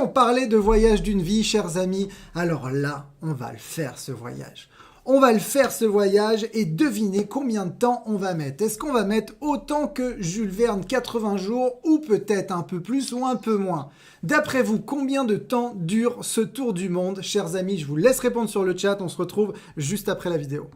on parlait de voyage d'une vie, chers amis. Alors là, on va le faire, ce voyage. On va le faire, ce voyage, et devinez combien de temps on va mettre. Est-ce qu'on va mettre autant que Jules Verne, 80 jours, ou peut-être un peu plus ou un peu moins? D'après vous, combien de temps dure ce tour du monde? Chers amis, je vous laisse répondre sur le chat. On se retrouve juste après la vidéo.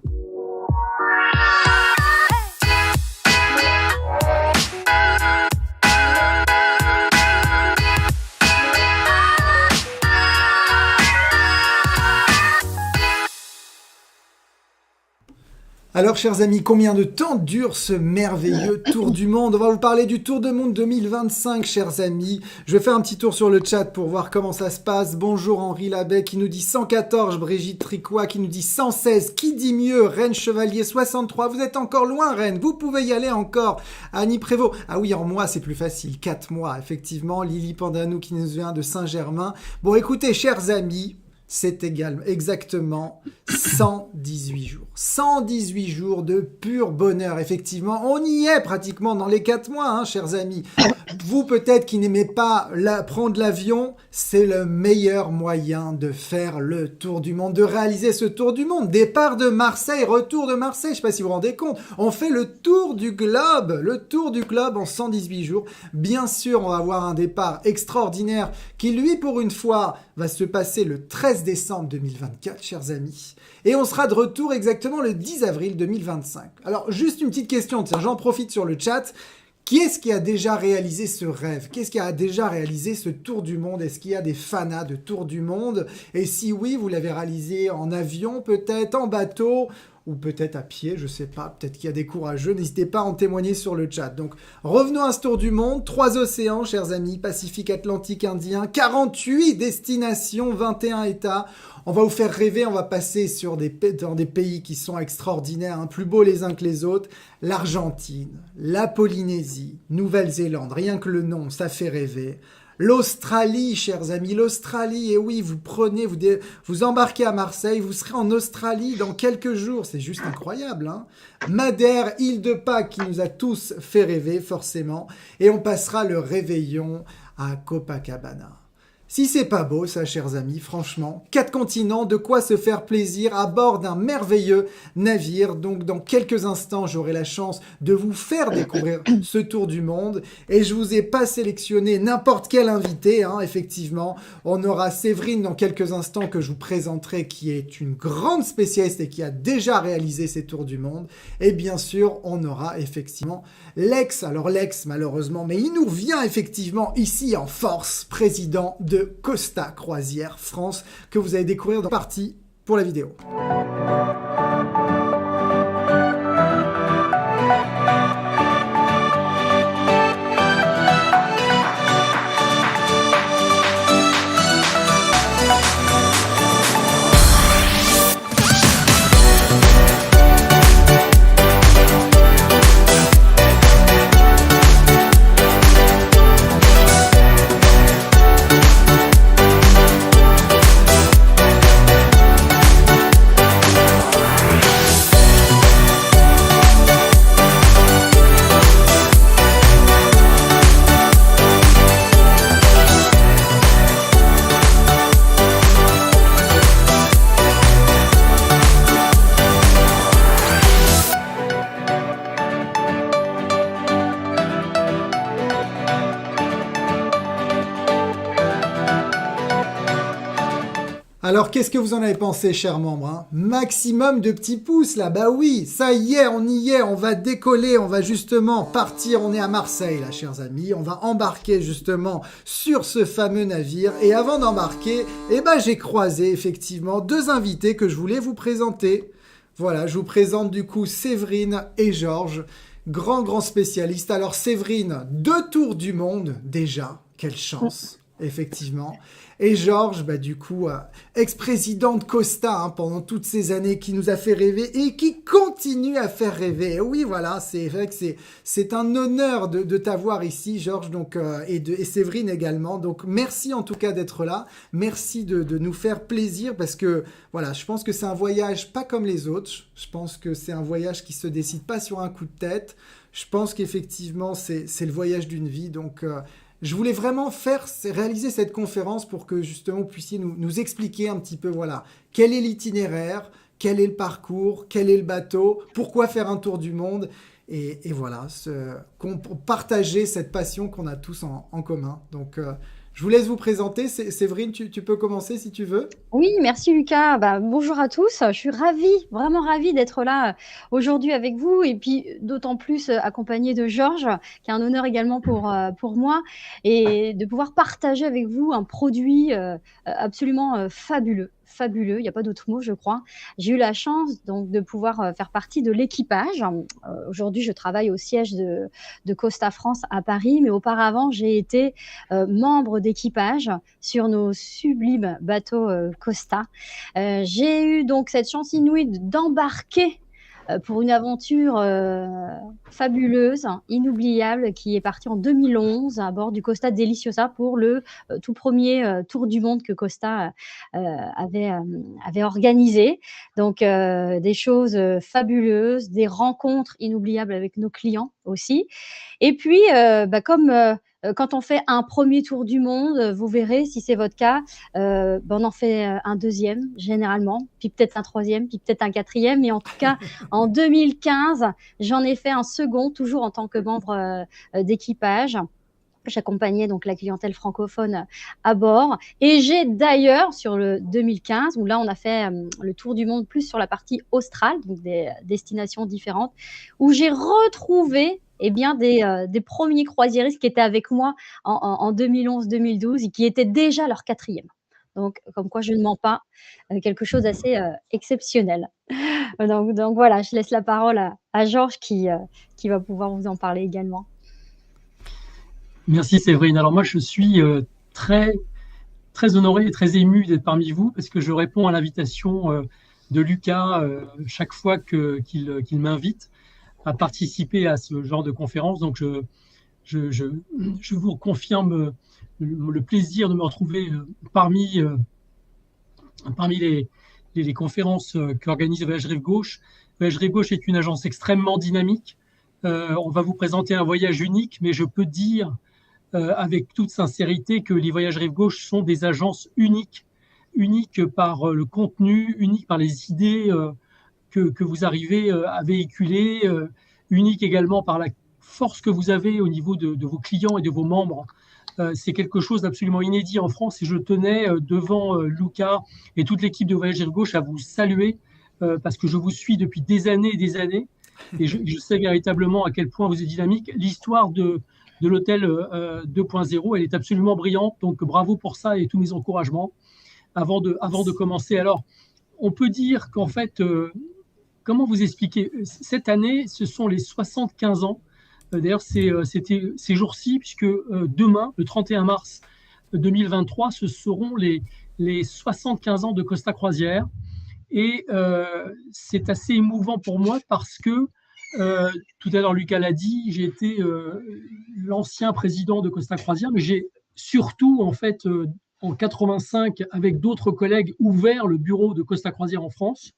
Alors, chers amis, combien de temps dure ce merveilleux tour du monde? On va vous parler du Tour du Monde 2025, chers amis. Je vais faire un petit tour sur le chat pour voir comment ça se passe. Bonjour Henri Labbé qui nous dit 114, Brigitte Tricois qui nous dit 116, qui dit mieux, Rennes Chevalier 63. Vous êtes encore loin, Rennes, vous pouvez y aller encore. Annie Prévost, ah oui, en mois c'est plus facile, 4 mois, effectivement. Lily Pandanou qui nous vient de Saint-Germain. Bon, écoutez, chers amis, c'est exactement 118 jours. 118 jours de pur bonheur, effectivement. On y est pratiquement dans les 4 mois, hein, chers amis. Vous, peut-être, qui n'aimez pas prendre l'avion, c'est le meilleur moyen de faire le tour du monde, de réaliser ce tour du monde. Départ de Marseille, retour de Marseille, je ne sais pas si vous vous rendez compte. On fait le tour du globe en 118 jours. Bien sûr, on va avoir un départ extraordinaire qui, lui, pour une fois, va se passer le 13 décembre 2024, chers amis. Et on sera de retour exactement le 10 avril 2025. Alors, juste une petite question, tiens, j'en profite sur le chat. Qui est-ce qui a déjà réalisé ce rêve? Qui est-ce qui a déjà réalisé ce tour du monde? Est-ce qu'il y a des fanas de tour du monde? Et si oui, vous l'avez réalisé en avion, peut-être, en bateau, ou peut-être à pied, je sais pas, peut-être qu'il y a des courageux, n'hésitez pas à en témoigner sur le chat. Donc, revenons à ce tour du monde, 3 océans, chers amis, Pacifique, Atlantique, Indien, 48 destinations, 21 États. On va vous faire rêver, on va passer dans des pays qui sont extraordinaires, hein, plus beaux les uns que les autres. L'Argentine, la Polynésie, Nouvelle-Zélande, rien que le nom, ça fait rêver. L'Australie, chers amis, l'Australie, et oui, vous embarquez à Marseille, vous serez en Australie dans quelques jours, c'est juste incroyable, hein. Madère, île de Pâques, qui nous a tous fait rêver, forcément, et on passera le réveillon à Copacabana. Si c'est pas beau ça, chers amis, franchement, 4 continents, de quoi se faire plaisir à bord d'un merveilleux navire. Donc, dans quelques instants, j'aurai la chance de vous faire découvrir ce tour du monde. Et je vous ai pas sélectionné n'importe quel invité, hein, effectivement. On aura Séverine dans quelques instants que je vous présenterai, qui est une grande spécialiste et qui a déjà réalisé ces tours du monde. Et bien sûr, on aura effectivement Lex. Alors Lex, malheureusement, mais il nous vient effectivement ici en force, président de Costa Croisière France, que vous allez découvrir dans partie pour la vidéo. Alors, qu'est-ce que vous en avez pensé, chers membres, hein? Maximum de petits pouces, là. Bah oui, ça y est, on va décoller, on va justement partir. On est à Marseille, là, chers amis. On va embarquer, justement, sur ce fameux navire. Et avant d'embarquer, j'ai croisé, effectivement, 2 invités que je voulais vous présenter. Voilà, je vous présente, du coup, Séverine et Georges. Grand spécialiste. Alors, Séverine, 2 tours du monde, déjà. Quelle chance, effectivement. Et Georges, du coup, ex-président de Costa, hein, pendant toutes ces années, qui nous a fait rêver et qui continue à faire rêver. Et oui, voilà, c'est vrai que c'est un honneur de t'avoir ici, Georges, donc, et Séverine également. Donc, merci en tout cas d'être là. Merci de nous faire plaisir parce que, voilà, je pense que c'est un voyage pas comme les autres. Je pense que c'est un voyage qui se décide pas sur un coup de tête. Je pense qu'effectivement, c'est le voyage d'une vie. Donc, je voulais vraiment réaliser cette conférence pour que justement vous puissiez nous expliquer un petit peu, voilà, quel est l'itinéraire, quel est le parcours, quel est le bateau, pourquoi faire un tour du monde, et voilà, partager cette passion qu'on a tous en commun. Donc, je vous laisse vous présenter. Séverine, tu peux commencer si tu veux. Oui, merci Lucas. Bonjour à tous. Je suis ravie, vraiment ravie d'être là aujourd'hui avec vous et puis d'autant plus accompagnée de Georges, qui est un honneur également pour moi, et de pouvoir partager avec vous un produit absolument fabuleux. Fabuleux, il n'y a pas d'autre mot, je crois. J'ai eu la chance donc de pouvoir faire partie de l'équipage. Aujourd'hui, je travaille au siège de Costa France à Paris, mais auparavant, j'ai été membre d'équipage sur nos sublimes bateaux Costa. J'ai eu donc cette chance inouïe d'embarquer pour une aventure fabuleuse, inoubliable, qui est partie en 2011 à bord du Costa Deliciosa pour le tout premier tour du monde que Costa avait organisé. Donc des choses fabuleuses, des rencontres inoubliables avec nos clients aussi. Et puis, comme quand on fait un premier tour du monde, vous verrez si c'est votre cas, on en fait un deuxième généralement, puis peut-être un troisième, puis peut-être un quatrième. Mais en tout cas, en 2015, j'en ai fait un second, toujours en tant que membre d'équipage. J'accompagnais donc la clientèle francophone à bord. Et j'ai d'ailleurs, sur le 2015, où là, on a fait le tour du monde plus sur la partie australe, donc des destinations différentes, où j'ai retrouvé des premiers croisiéristes qui étaient avec moi en 2011-2012 et qui étaient déjà leur quatrième. Donc, comme quoi je ne mens pas, quelque chose d'assez exceptionnel. Donc voilà, je laisse la parole à Georges qui va pouvoir vous en parler également. Merci Séverine. Alors moi, je suis très, très honoré et très ému d'être parmi vous parce que je réponds à l'invitation de Lucas chaque fois qu'il m'invite à participer à ce genre de conférence. Donc je vous confirme le plaisir de me retrouver parmi les conférences qu'organise Voyage Rive Gauche. Voyage Rive Gauche est une agence extrêmement dynamique. On va vous présenter un voyage unique, mais je peux dire avec toute sincérité que les Voyages Rive Gauche sont des agences uniques, uniques par le contenu, uniques par les idées que vous arrivez à véhiculer, uniques également par la force que vous avez au niveau de vos clients et de vos membres. C'est quelque chose d'absolument inédit en France et je tenais devant Lucas et toute l'équipe de Voyages Rive Gauche à vous saluer parce que je vous suis depuis des années et des années et je sais véritablement à quel point vous êtes dynamique. L'histoire de l'hôtel 2.0, elle est absolument brillante. Donc, bravo pour ça et tous mes encouragements. Avant de commencer, alors, on peut dire qu'en fait, comment vous expliquer? Cette année, ce sont les 75 ans. D'ailleurs, c'était ces jours-ci, puisque demain, le 31 mars 2023, ce seront les 75 ans de Costa Croisière. Et c'est assez émouvant pour moi parce que tout à l'heure, Lucas l'a dit, j'ai été l'ancien président de Costa Croisière, mais j'ai surtout, en fait, en 85, avec d'autres collègues, ouvert le bureau de Costa Croisière en France.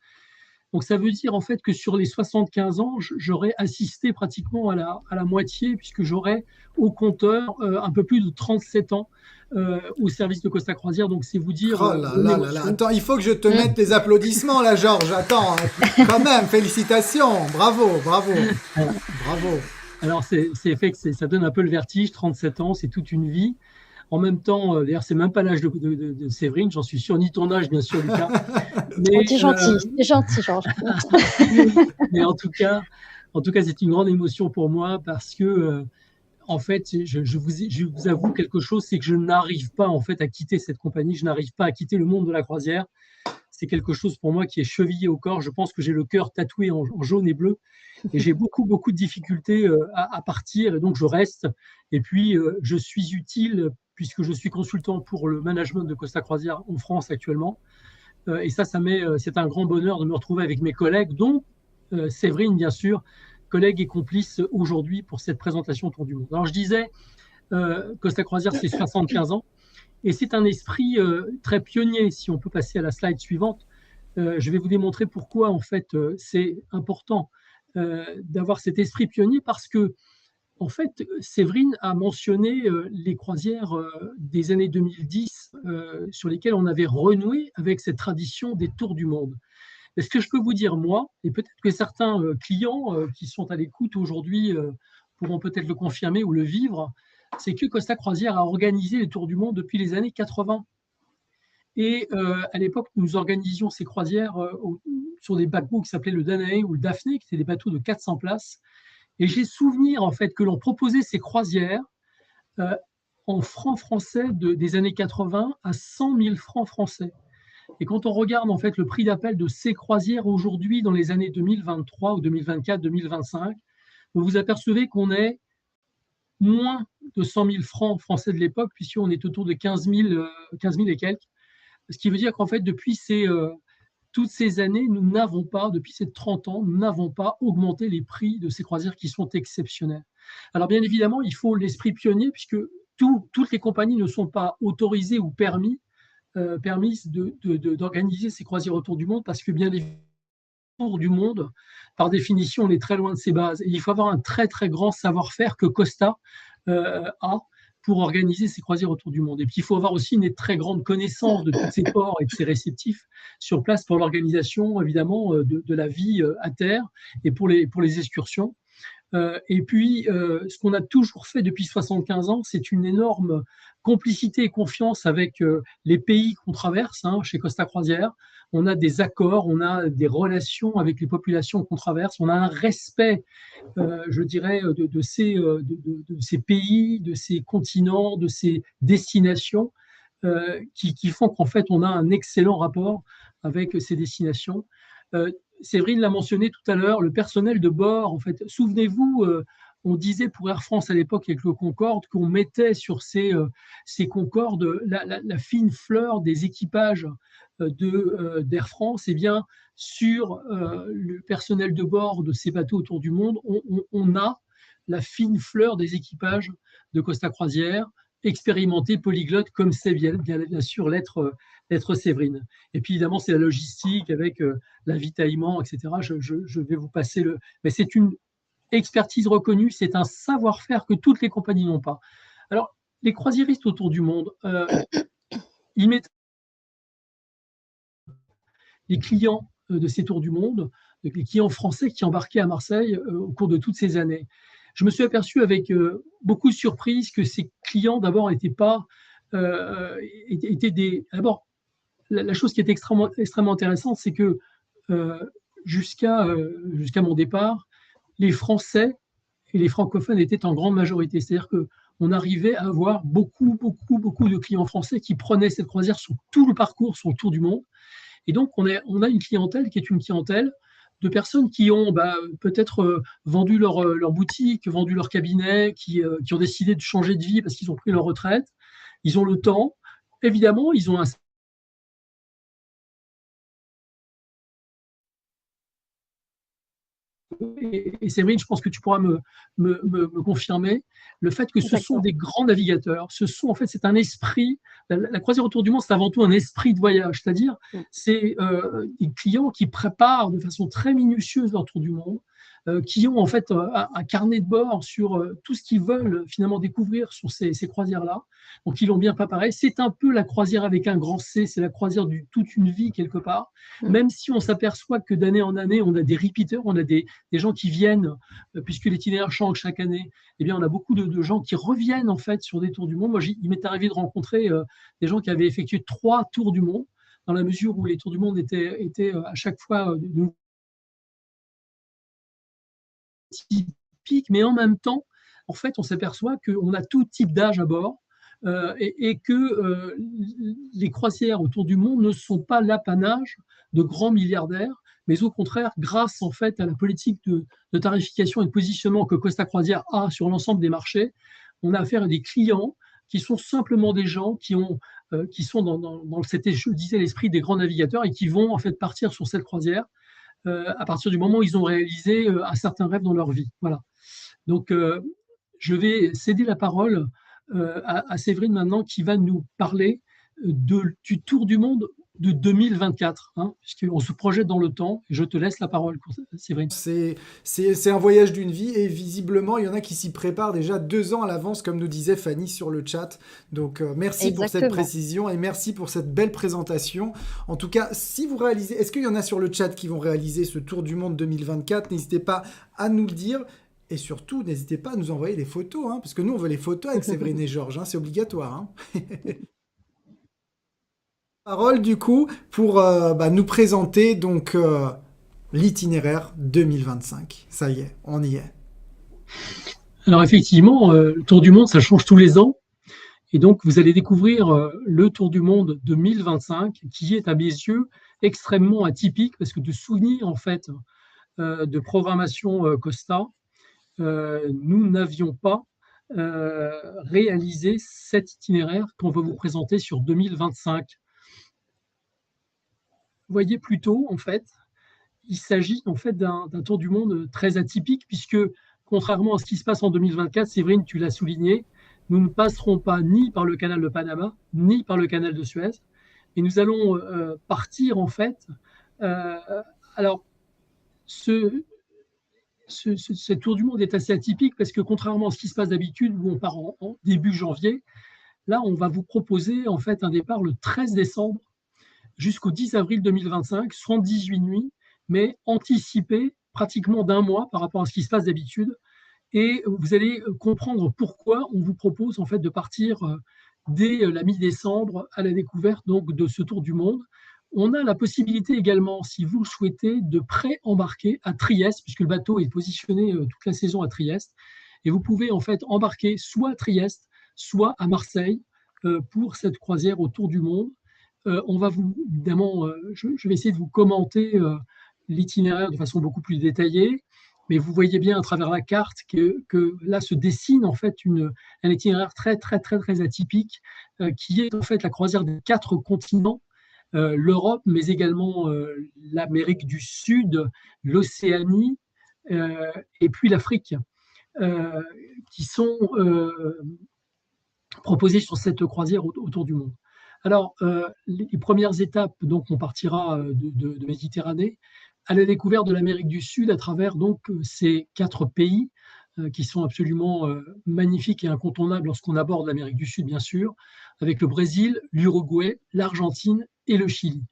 Donc, ça veut dire, en fait, que sur les 75 ans, j'aurais assisté pratiquement à la moitié, puisque j'aurais au compteur un peu plus de 37 ans au service de Costa Croisière. Donc, c'est vous dire. Oh là là là là. Attends, il faut que je te mette les applaudissements là, Georges. Attends, quand même, félicitations. Bravo, bravo, bravo. Alors, c'est fait que ça donne un peu le vertige. 37 ans, c'est toute une vie. En même temps, d'ailleurs, c'est même pas l'âge de Séverine, j'en suis sûr, ni ton âge, bien sûr, Lucas. Mais, c'est gentil, Georges. Mais en tout cas, c'est une grande émotion pour moi parce que, en fait, je vous avoue quelque chose, c'est que je n'arrive pas en fait à quitter cette compagnie, je n'arrive pas à quitter le monde de la croisière. C'est quelque chose pour moi qui est chevillé au corps. Je pense que j'ai le cœur tatoué en jaune et bleu et j'ai beaucoup de difficultés à partir et donc je reste. Et puis, je suis utile puisque je suis consultant pour le management de Costa Croisière en France actuellement. Et c'est un grand bonheur de me retrouver avec mes collègues, dont Séverine, bien sûr, collègue et complice aujourd'hui pour cette présentation autour du monde. Alors, je disais, Costa Croisière, c'est 75 ans. Et c'est un esprit très pionnier. Si on peut passer à la slide suivante, je vais vous démontrer pourquoi, en fait, c'est important d'avoir cet esprit pionnier parce que en fait, Séverine a mentionné les croisières des années 2010 sur lesquelles on avait renoué avec cette tradition des tours du monde. Mais ce que je peux vous dire, moi, et peut-être que certains clients qui sont à l'écoute aujourd'hui pourront peut-être le confirmer ou le vivre, c'est que Costa Croisière a organisé les tours du monde depuis les années 80. Et à l'époque, nous organisions ces croisières sur des paquebots qui s'appelaient le Danae ou le Daphné, qui étaient des bateaux de 400 places. Et j'ai souvenir en fait que l'on proposait ces croisières euh, en francs français des années 80 à 100 000 francs français. Et quand on regarde en fait le prix d'appel de ces croisières aujourd'hui dans les années 2023 ou 2024, 2025, vous vous apercevez qu'on est moins de 100 000 francs français de l'époque, puisqu'on est autour de 15 000 et quelques. Ce qui veut dire qu'en fait, depuis toutes ces années, nous n'avons pas, depuis ces 30 ans, nous n'avons pas augmenté les prix de ces croisières qui sont exceptionnelles. Alors bien évidemment, il faut l'esprit pionnier, puisque toutes les compagnies ne sont pas autorisées ou permises d'organiser ces croisières autour du monde, parce que bien évidemment, autour du monde, par définition, on est très loin de ses bases. Et il faut avoir un très très grand savoir-faire que Costa a pour organiser ces croisières autour du monde. Et puis, il faut avoir aussi une très grande connaissance de tous ces ports et de ces réceptifs sur place pour l'organisation, évidemment, de la vie à terre et pour les excursions. Et puis, ce qu'on a toujours fait depuis 75 ans, c'est une énorme complicité et confiance avec les pays qu'on traverse chez Costa Croisière. On a des accords, on a des relations avec les populations qu'on traverse, on a un respect, je dirais, de ces pays, de ces continents, de ces destinations qui font qu'en fait, on a un excellent rapport avec ces destinations. Séverine l'a mentionné tout à l'heure, le personnel de bord, en fait, souvenez-vous, on disait pour Air France à l'époque avec le Concorde qu'on mettait sur ces Concorde la fine fleur des équipages d'Air France. Eh bien, sur le personnel de bord de ces bateaux autour du monde, on a la fine fleur des équipages de Costa Croisière, expérimenté, polyglotte, comme c'est bien sûr l'être Séverine. Et puis évidemment, c'est la logistique avec l'avitaillement, etc. Je vais vous passer le... Mais c'est une expertise reconnue, c'est un savoir-faire que toutes les compagnies n'ont pas. Alors, les croisiéristes autour du monde, ils mettent les clients de ces tours du monde, les clients français qui embarquaient à Marseille au cours de toutes ces années. Je me suis aperçu avec beaucoup de surprise que ces clients, d'abord, n'étaient pas... étaient des... D'abord, la chose qui est extrêmement intéressante, c'est que jusqu'à mon départ, les Français et les francophones étaient en grande majorité. C'est-à-dire qu'on arrivait à avoir beaucoup de clients français qui prenaient cette croisière sur tout le parcours, sur le tour du monde. Et donc, on a une clientèle qui est une clientèle de personnes qui ont peut-être vendu leur boutique, vendu leur cabinet, qui ont décidé de changer de vie parce qu'ils ont pris leur retraite. Ils ont le temps. Évidemment, ils ont un... Et Séverine, je pense que tu pourras me confirmer le fait que ce sont des grands navigateurs. En fait, c'est un esprit. La croisière autour du monde, c'est avant tout un esprit de voyage. C'est-à-dire, c'est des clients qui préparent de façon très minutieuse leur tour du monde, qui ont en fait un carnet de bord sur tout ce qu'ils veulent finalement découvrir sur ces croisières-là. Donc, ils l'ont bien préparé. C'est un peu la croisière avec un grand C, c'est la croisière de toute une vie quelque part. Même si on s'aperçoit que d'année en année, on a des repeaters, on a des gens qui viennent, puisque l'itinéraire change chaque année, eh bien, on a beaucoup de gens qui reviennent en fait sur des tours du monde. Moi, il m'est arrivé de rencontrer des gens qui avaient effectué 3 tours du monde, dans la mesure où les tours du monde étaient à chaque fois typiques, mais en même temps, en fait, on s'aperçoit qu'on a tout type d'âge à bord. Et que les croisières autour du monde ne sont pas l'apanage de grands milliardaires, mais au contraire, grâce en fait à la politique de tarification et de positionnement que Costa Croisière a sur l'ensemble des marchés, on a affaire à des clients qui sont simplement des gens qui sont dans je disais, l'esprit des grands navigateurs et qui vont en fait partir sur cette croisière à partir du moment où ils ont réalisé un certain rêve dans leur vie. Voilà. Donc, je vais céder la parole à Séverine maintenant qui va nous parler du Tour du monde de 2024, hein, puisqu'on se projette dans le temps. Je te laisse la parole, Séverine. C'est un voyage d'une vie et visiblement, il y en a qui s'y préparent déjà 2 ans à l'avance, comme nous disait Fanny sur le chat. Donc, merci pour cette Exactement. précision et merci pour cette belle présentation. En tout cas, si vous réalisez, est-ce qu'il y en a sur le chat qui vont réaliser ce Tour du Monde 2024? N'hésitez pas à nous le dire. Et surtout, n'hésitez pas à nous envoyer des photos, hein, parce que nous, on veut les photos avec Séverine et Georges, hein, c'est obligatoire. Hein. Parole du coup pour nous présenter donc l'itinéraire 2025. Ça y est, on y est. Alors effectivement, le Tour du monde, ça change tous les ans. Et donc, vous allez découvrir le Tour du monde 2025, qui est à mes yeux extrêmement atypique, parce que de souvenirs en fait de programmation Costa, nous n'avions pas réalisé cet itinéraire qu'on va vous présenter sur 2025. Vous voyez plutôt, en fait, il s'agit en fait d'un tour du monde très atypique, puisque contrairement à ce qui se passe en 2024, Séverine, tu l'as souligné, nous ne passerons pas ni par le canal de Panama, ni par le canal de Suez, et nous allons partir en fait. Alors, ce tour du monde est assez atypique parce que contrairement à ce qui se passe d'habitude où on part en début janvier, là on va vous proposer en fait un départ le 13 décembre jusqu'au 10 avril 2025, 78 nuits, mais anticipé pratiquement d'un mois par rapport à ce qui se passe d'habitude. Et vous allez comprendre pourquoi on vous propose en fait de partir dès la mi-décembre à la découverte donc de ce tour du monde. On a la possibilité également, si vous le souhaitez, de pré-embarquer à Trieste, puisque le bateau est positionné toute la saison à Trieste. Et vous pouvez en fait embarquer soit à Trieste, soit à Marseille pour cette croisière autour du monde. On va vous, évidemment, je vais essayer de vous commenter l'itinéraire de façon beaucoup plus détaillée, mais vous voyez bien à travers la carte que là se dessine en fait un itinéraire très, très, très, très atypique qui est en fait la croisière des 4 continents. L'Europe, mais également l'Amérique du Sud, l'Océanie et puis l'Afrique, qui sont proposés sur cette croisière autour du monde. Alors, les premières étapes, donc, on partira de Méditerranée à la découverte de l'Amérique du Sud à travers donc ces 4 pays qui sont absolument magnifiques et incontournables lorsqu'on aborde l'Amérique du Sud, bien sûr, avec le Brésil, l'Uruguay, l'Argentine et le Chili.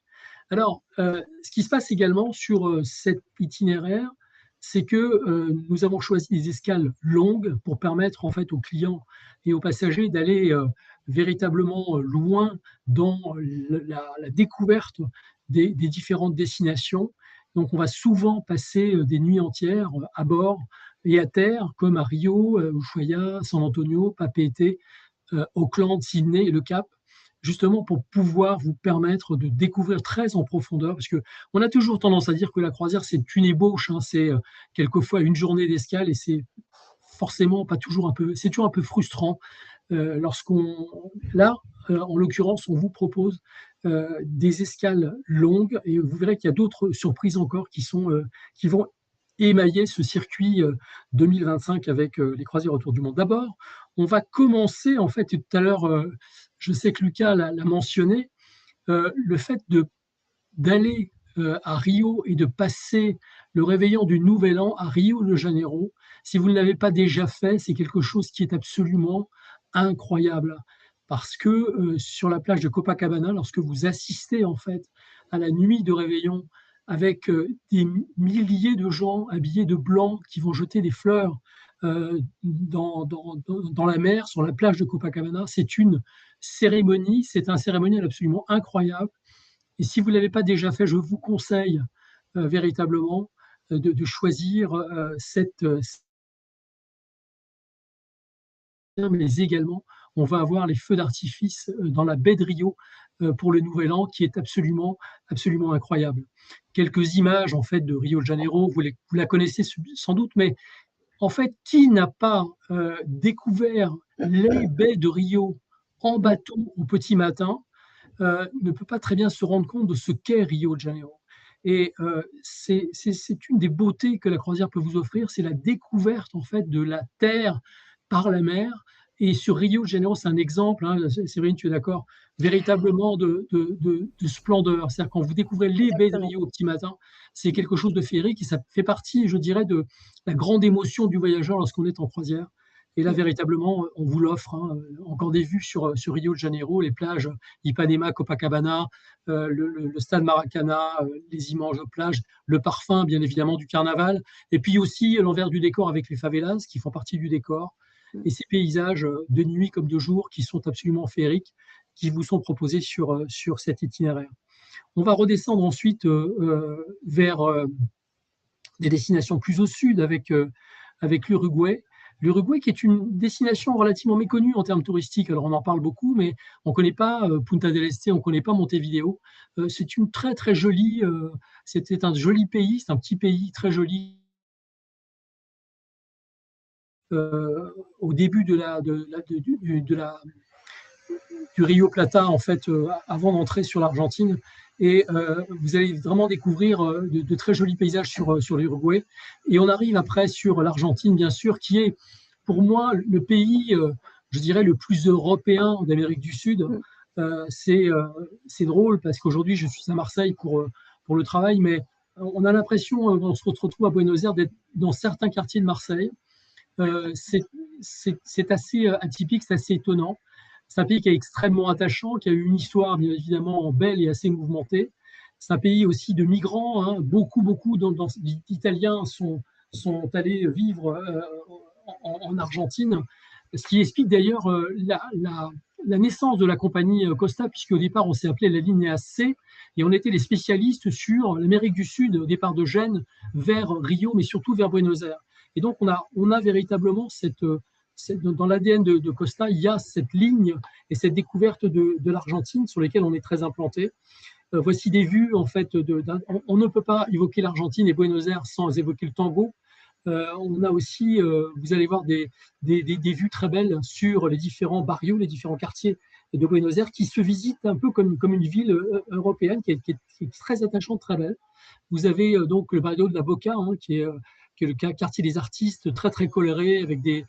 Alors, ce qui se passe également sur cet itinéraire, c'est que nous avons choisi des escales longues pour permettre en fait aux clients et aux passagers d'aller véritablement loin dans la découverte des différentes destinations. Donc, on va souvent passer des nuits entières à bord et à terre, comme à Rio, Ushuaia, San Antonio, Papeete, Auckland, Sydney et le Cap, justement pour pouvoir vous permettre de découvrir très en profondeur, parce qu'on a toujours tendance à dire que la croisière, c'est une ébauche, hein, c'est quelquefois une journée d'escale, et c'est forcément pas toujours c'est toujours un peu frustrant là, en l'occurrence, on vous propose des escales longues, et vous verrez qu'il y a d'autres surprises encore qui vont émailler ce circuit 2025 avec les croisières autour du monde. D'abord, on va commencer, en fait, tout à l'heure, je sais que Lucas l'a mentionné, le fait d'aller à Rio et de passer le réveillon du Nouvel An à Rio de Janeiro. Si vous ne l'avez pas déjà fait, c'est quelque chose qui est absolument incroyable. Parce que sur la plage de Copacabana, lorsque vous assistez en fait à la nuit de réveillon avec des milliers de gens habillés de blanc qui vont jeter des fleurs dans la mer, sur la plage de Copacabana, c'est une cérémonie, c'est un cérémonial absolument incroyable. Et si vous ne l'avez pas déjà fait, je vous conseille véritablement de choisir mais également, on va avoir les feux d'artifice dans la baie de Rio pour le Nouvel An, qui est absolument, absolument incroyable. Quelques images en fait de Rio de Janeiro, vous la connaissez sans doute, mais en fait, qui n'a pas découvert les baies de Rio en bateau au petit matin ne peut pas très bien se rendre compte de ce qu'est Rio de Janeiro. Et c'est une des beautés que la croisière peut vous offrir, c'est la découverte en fait de la terre par la mer. Et sur Rio de Janeiro, c'est un exemple, hein, Séverine, tu es d'accord, véritablement de splendeur. C'est-à-dire quand vous découvrez les baies de Exactement. Rio au petit matin, c'est quelque chose de féerique et ça fait partie, je dirais, de la grande émotion du voyageur lorsqu'on est en croisière. Et là, véritablement, on vous l'offre, hein. Encore des vues sur Rio de Janeiro, les plages Ipanema, Copacabana, le stade Maracana, les immenses plages, le parfum, bien évidemment, du carnaval, et puis aussi l'envers du décor avec les favelas qui font partie du décor, et ces paysages de nuit comme de jour qui sont absolument féeriques, qui vous sont proposés sur cet itinéraire. On va redescendre ensuite vers des destinations plus au sud avec l'Uruguay. L'Uruguay qui est une destination relativement méconnue en termes touristiques. Alors on en parle beaucoup, mais on ne connaît pas Punta del Este, on ne connaît pas Montevideo. C'est une très très jolie, c'était un joli pays, c'est un petit pays très joli. Au début du Rio Plata, en fait, avant d'entrer sur l'Argentine. Et vous allez vraiment découvrir de très jolis paysages sur l'Uruguay. Et on arrive après sur l'Argentine, bien sûr, qui est pour moi le pays, je dirais, le plus européen d'Amérique du Sud. C'est drôle parce qu'aujourd'hui, je suis à Marseille pour le travail, mais on a l'impression, on se retrouve à Buenos Aires, d'être dans certains quartiers de Marseille. C'est assez atypique, c'est assez étonnant. C'est un pays qui est extrêmement attachant, qui a eu une histoire bien évidemment belle et assez mouvementée. C'est un pays aussi de migrants, hein. Beaucoup d'Italiens sont allés vivre en Argentine, ce qui explique d'ailleurs la naissance de la compagnie Costa, puisqu'au départ on s'est appelé la ligne C, et on était les spécialistes sur l'Amérique du Sud, au départ de Gênes vers Rio, mais surtout vers Buenos Aires. Et donc on a véritablement dans l'ADN de Costa, il y a cette ligne et cette découverte de l'Argentine sur lesquelles on est très implanté. Voici des vues, en fait, on ne peut pas évoquer l'Argentine et Buenos Aires sans évoquer le tango. On a aussi, vous allez voir, des vues très belles sur les différents barrios, les différents quartiers de Buenos Aires qui se visitent un peu comme une ville européenne qui est très attachante, très belle. Vous avez donc le barrio de la Boca, hein, qui est le quartier des artistes, très très coloré, avec des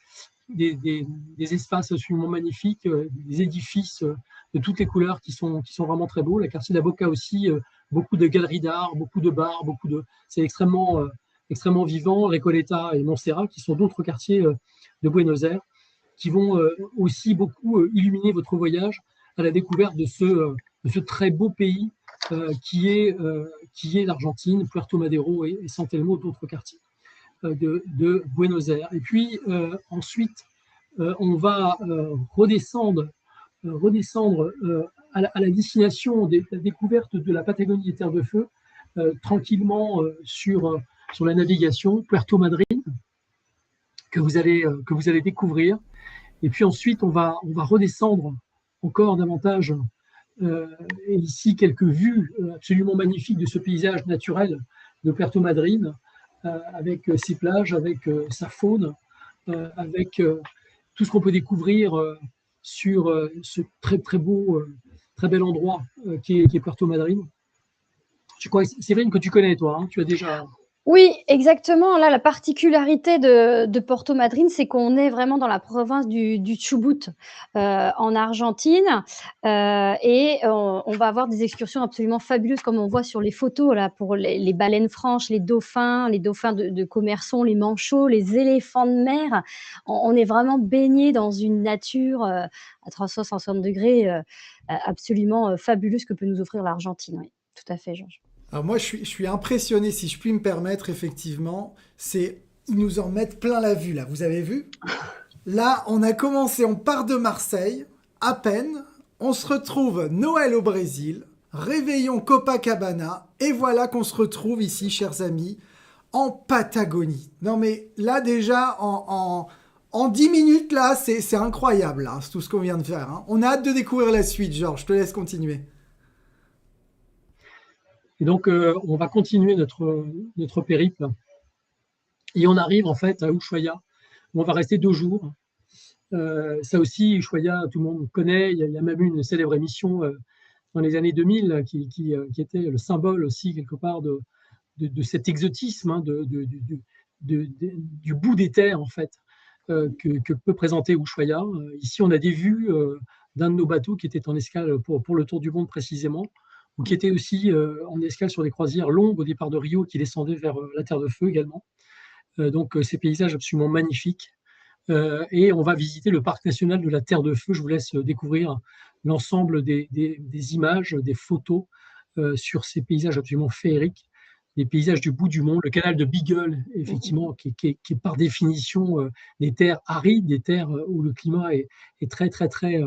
espaces absolument magnifiques, des édifices de toutes les couleurs qui sont vraiment très beaux. Le quartier de la Boca aussi, beaucoup de galeries d'art, beaucoup de bars, c'est extrêmement vivant. Recoleta et Montserrat, qui sont d'autres quartiers de Buenos Aires, qui vont aussi beaucoup illuminer votre voyage à la découverte de ce très beau pays qui est l'Argentine, Puerto Madero et San Telmo, d'autres quartiers de Buenos Aires. Et puis ensuite, on va redescendre à la destination de la découverte de la Patagonie des Terres de Feu, tranquillement sur la navigation, Puerto Madryn, que vous allez découvrir. Et puis ensuite, on va redescendre encore davantage. Et ici, quelques vues absolument magnifiques de ce paysage naturel de Puerto Madryn, avec ses plages, avec sa faune, avec tout ce qu'on peut découvrir sur ce très très beau, très bel endroit qui est Puerto Madryn. Je crois, Séverine, que tu connais, toi, hein, tu as déjà... Oui, exactement. Là, la particularité de Porto Madryn, c'est qu'on est vraiment dans la province du Chubut, en Argentine, et on va avoir des excursions absolument fabuleuses, comme on voit sur les photos là, pour les baleines franches, les dauphins de Commerson, les manchots, les éléphants de mer. On est vraiment baigné dans une nature à 360 degrés absolument fabuleuse que peut nous offrir l'Argentine. Oui, tout à fait, Georges. Alors moi, je suis impressionné, si je puis me permettre, effectivement. Ils nous en mettent plein la vue, là. Vous avez vu? Là, on a commencé, on part de Marseille, à peine. On se retrouve Noël au Brésil, réveillon Copacabana, et voilà qu'on se retrouve ici, chers amis, en Patagonie. Non mais là, déjà, en 10 minutes, là, c'est incroyable, là, c'est tout ce qu'on vient de faire. Hein. On a hâte de découvrir la suite, Georges. Je te laisse continuer. Et donc, on va continuer notre périple. Et on arrive en fait à Ushuaia, où on va rester 2 jours. Ça aussi, Ushuaia, tout le monde connaît. Il y a même eu une célèbre émission dans les années 2000 qui était le symbole aussi, quelque part, de cet exotisme, hein, du bout des terres, en fait, que peut présenter Ushuaia. Ici, on a des vues d'un de nos bateaux qui était en escale pour le Tour du Monde précisément, ou qui était aussi en escale sur des croisières longues au départ de Rio, qui descendaient vers la Terre de Feu également. Donc ces paysages absolument magnifiques. Et on va visiter le parc national de la Terre de Feu. Je vous laisse découvrir l'ensemble des images, des photos sur ces paysages absolument féeriques, des paysages du bout du monde. Le canal de Beagle, effectivement, qui est par définition des terres arides, des terres où le climat est très, très, très,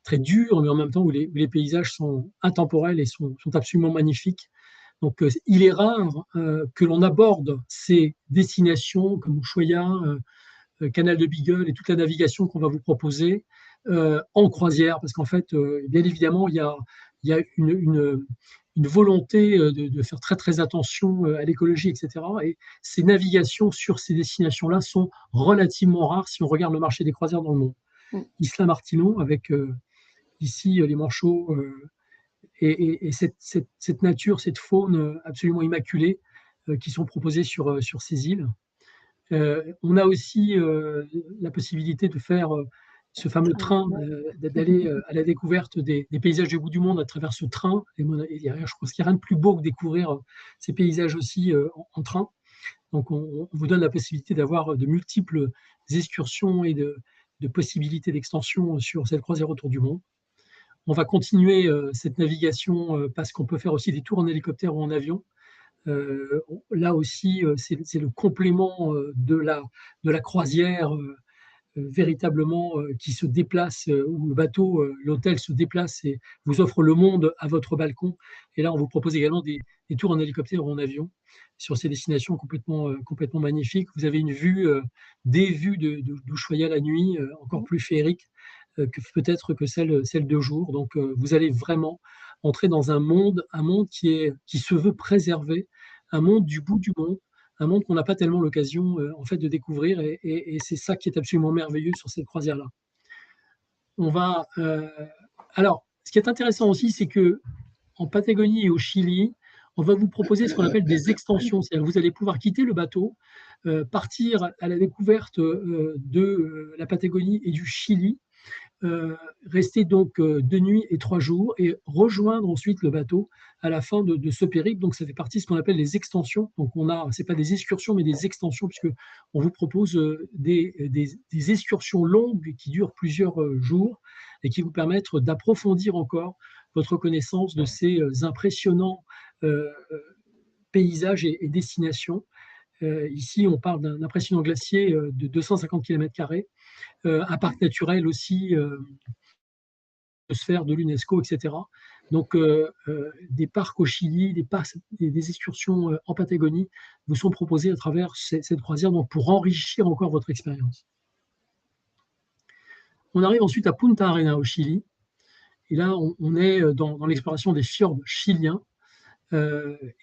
très dur, mais en même temps où les paysages sont intemporels et sont absolument magnifiques. Donc, il est rare que l'on aborde ces destinations comme Ushuaia, canal de Beagle et toute la navigation qu'on va vous proposer en croisière, parce qu'en fait, bien évidemment, il y a une volonté de faire très très attention à l'écologie, etc. Et ces navigations sur ces destinations-là sont relativement rares si on regarde le marché des croisières dans le monde. Isla Martino, avec ici les manchots et cette nature, cette faune absolument immaculée qui sont proposées sur ces îles. On a aussi la possibilité de faire ce fameux train, d'aller à la découverte des paysages du bout du monde à travers ce train. Je pense qu'il n'y a rien de plus beau que découvrir ces paysages aussi en train. Donc on vous donne la possibilité d'avoir de multiples excursions et de possibilités d'extension sur cette croisière autour du monde. On va continuer cette navigation parce qu'on peut faire aussi des tours en hélicoptère ou en avion. Là aussi, c'est le complément de la croisière véritablement qui se déplace, où le bateau, l'hôtel se déplace et vous offre le monde à votre balcon. Et là, on vous propose également des tours en hélicoptère ou en avion sur ces destinations complètement magnifiques. Vous avez une vue, des vues d'Ushuaia la nuit, encore plus féerique que peut-être que celle de jour. Donc, vous allez vraiment entrer dans un monde qui se veut préserver, un monde du bout du monde, un monde qu'on n'a pas tellement l'occasion en fait de découvrir, et c'est ça qui est absolument merveilleux sur cette croisière-là. Alors, ce qui est intéressant aussi, c'est que en Patagonie et au Chili, on va vous proposer ce qu'on appelle des extensions. C'est-à-dire que vous allez pouvoir quitter le bateau, partir à la découverte de la Patagonie et du Chili, rester donc 2 nuits et 3 jours et rejoindre ensuite le bateau à la fin de ce périple. Donc ça fait partie de ce qu'on appelle les extensions. Donc c'est pas des excursions mais des extensions, puisque on vous propose des excursions longues qui durent plusieurs jours et qui vous permettent d'approfondir encore votre connaissance de ces impressionnants paysages et destinations. Ici, on parle d'un impressionnant glacier de 250 km², un parc naturel aussi, sphère de l'UNESCO, etc. Donc, des parcs au Chili, des excursions en Patagonie vous sont proposées à travers cette croisière, donc pour enrichir encore votre expérience. On arrive ensuite à Punta Arenas au Chili. Et là, on est dans l'exploration des fjords chiliens.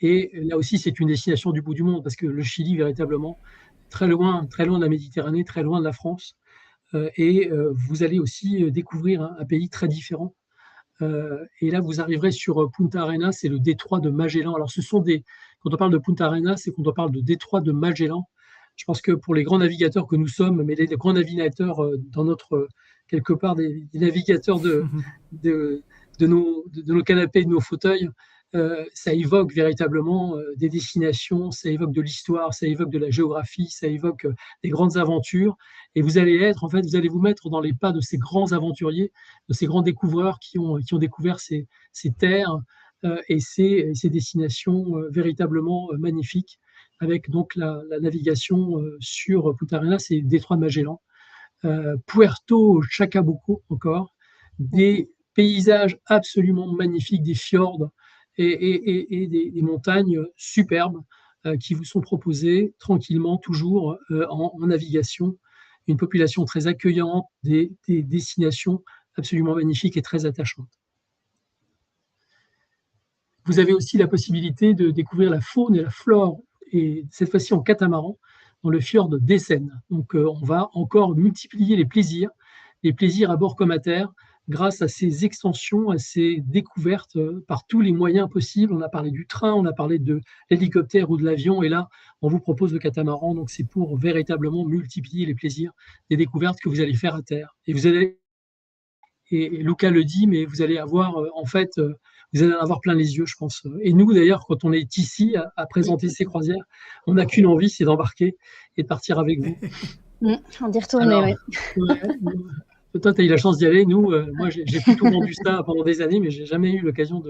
Et là aussi, c'est une destination du bout du monde, parce que le Chili, véritablement, très loin de la Méditerranée, très loin de la France. Et vous allez aussi découvrir un pays très différent. Et là, vous arriverez sur Punta Arenas, c'est le détroit de Magellan. Alors, quand on parle de Punta Arenas, c'est quand on parle de détroit de Magellan. Je pense que pour les grands navigateurs que nous sommes, mais les grands navigateurs dans quelque part, des navigateurs de nos canapés, de nos fauteuils, ça évoque véritablement des destinations, ça évoque de l'histoire, ça évoque de la géographie, ça évoque des grandes aventures. Et vous allez vous mettre dans les pas de ces grands aventuriers, de ces grands découvreurs qui ont découvert ces terres et ces destinations véritablement magnifiques, avec donc la navigation sur Punta Arenas et le détroit de Magellan. Puerto Chacabuco encore, des paysages absolument magnifiques, des fjords et des montagnes superbes qui vous sont proposées tranquillement, toujours en navigation. Une population très accueillante, des destinations absolument magnifiques et très attachantes. Vous avez aussi la possibilité de découvrir la faune et la flore, et cette fois-ci en catamaran, dans le fjord d'Essen. Donc on va encore multiplier les plaisirs à bord comme à terre, grâce à ces extensions, à ces découvertes par tous les moyens possibles. On a parlé du train, on a parlé de l'hélicoptère ou de l'avion, et là, on vous propose le catamaran. Donc c'est pour véritablement multiplier les plaisirs des découvertes que vous allez faire à terre. Et et Luca le dit, mais vous allez avoir, vous allez en avoir plein les yeux, je pense. Et nous, d'ailleurs, quand on est ici à présenter ces croisières, on n'a qu'une envie, c'est d'embarquer et de partir avec vous. D'y retourner, Alors, toi, tu as eu la chance d'y aller. Nous, moi, j'ai plutôt vendu ça pendant des années, mais j'ai jamais eu l'occasion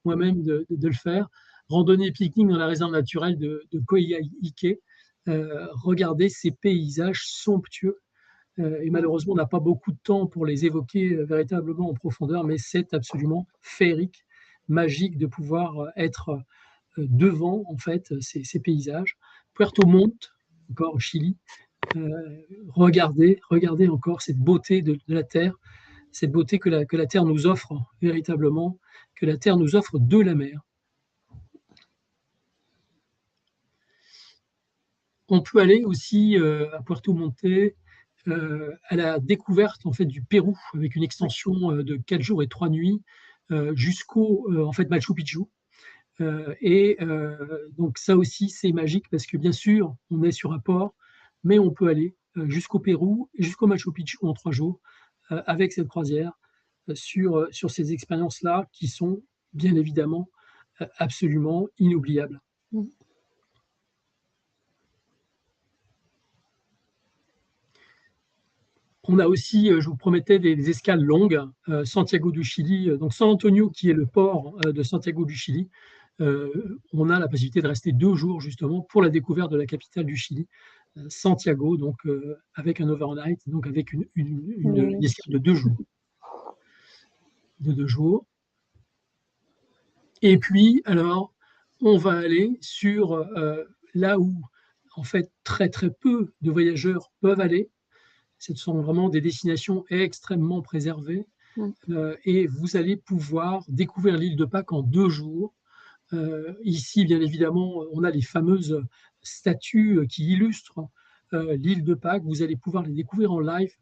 moi-même de le faire. Randonnée pique-nique dans la réserve naturelle de Koiaike. Regardez ces paysages somptueux. Et malheureusement, on n'a pas beaucoup de temps pour les évoquer véritablement en profondeur, mais c'est absolument féerique, magique de pouvoir être devant en fait ces paysages. Puerto Montt, encore au Chili. Regardez encore cette beauté de la terre, cette beauté que la terre nous offre véritablement, que la terre nous offre de la mer. On peut aller aussi à Puerto Montt à la découverte en fait du Pérou avec une extension de 4 jours et 3 nuits jusqu'au en fait Machu Picchu. Donc ça aussi c'est magique parce que bien sûr on est sur un port, mais on peut aller jusqu'au Pérou et jusqu'au Machu Picchu en 3 jours avec cette croisière sur ces expériences-là qui sont bien évidemment absolument inoubliables. On a aussi, je vous promettais, des escales longues, Santiago du Chili, donc San Antonio qui est le port de Santiago du Chili. On a la possibilité de rester 2 jours justement pour la découverte de la capitale du Chili, Santiago, donc avec un overnight, donc avec une escale de 2 jours. Et puis, alors, on va aller sur là où, en fait, très très peu de voyageurs peuvent aller. Ce sont vraiment des destinations extrêmement préservées. Et vous allez pouvoir découvrir l'île de Pâques en 2 jours. Ici, bien évidemment, on a les fameuses statues qui illustrent l'île de Pâques. Vous allez pouvoir les découvrir en live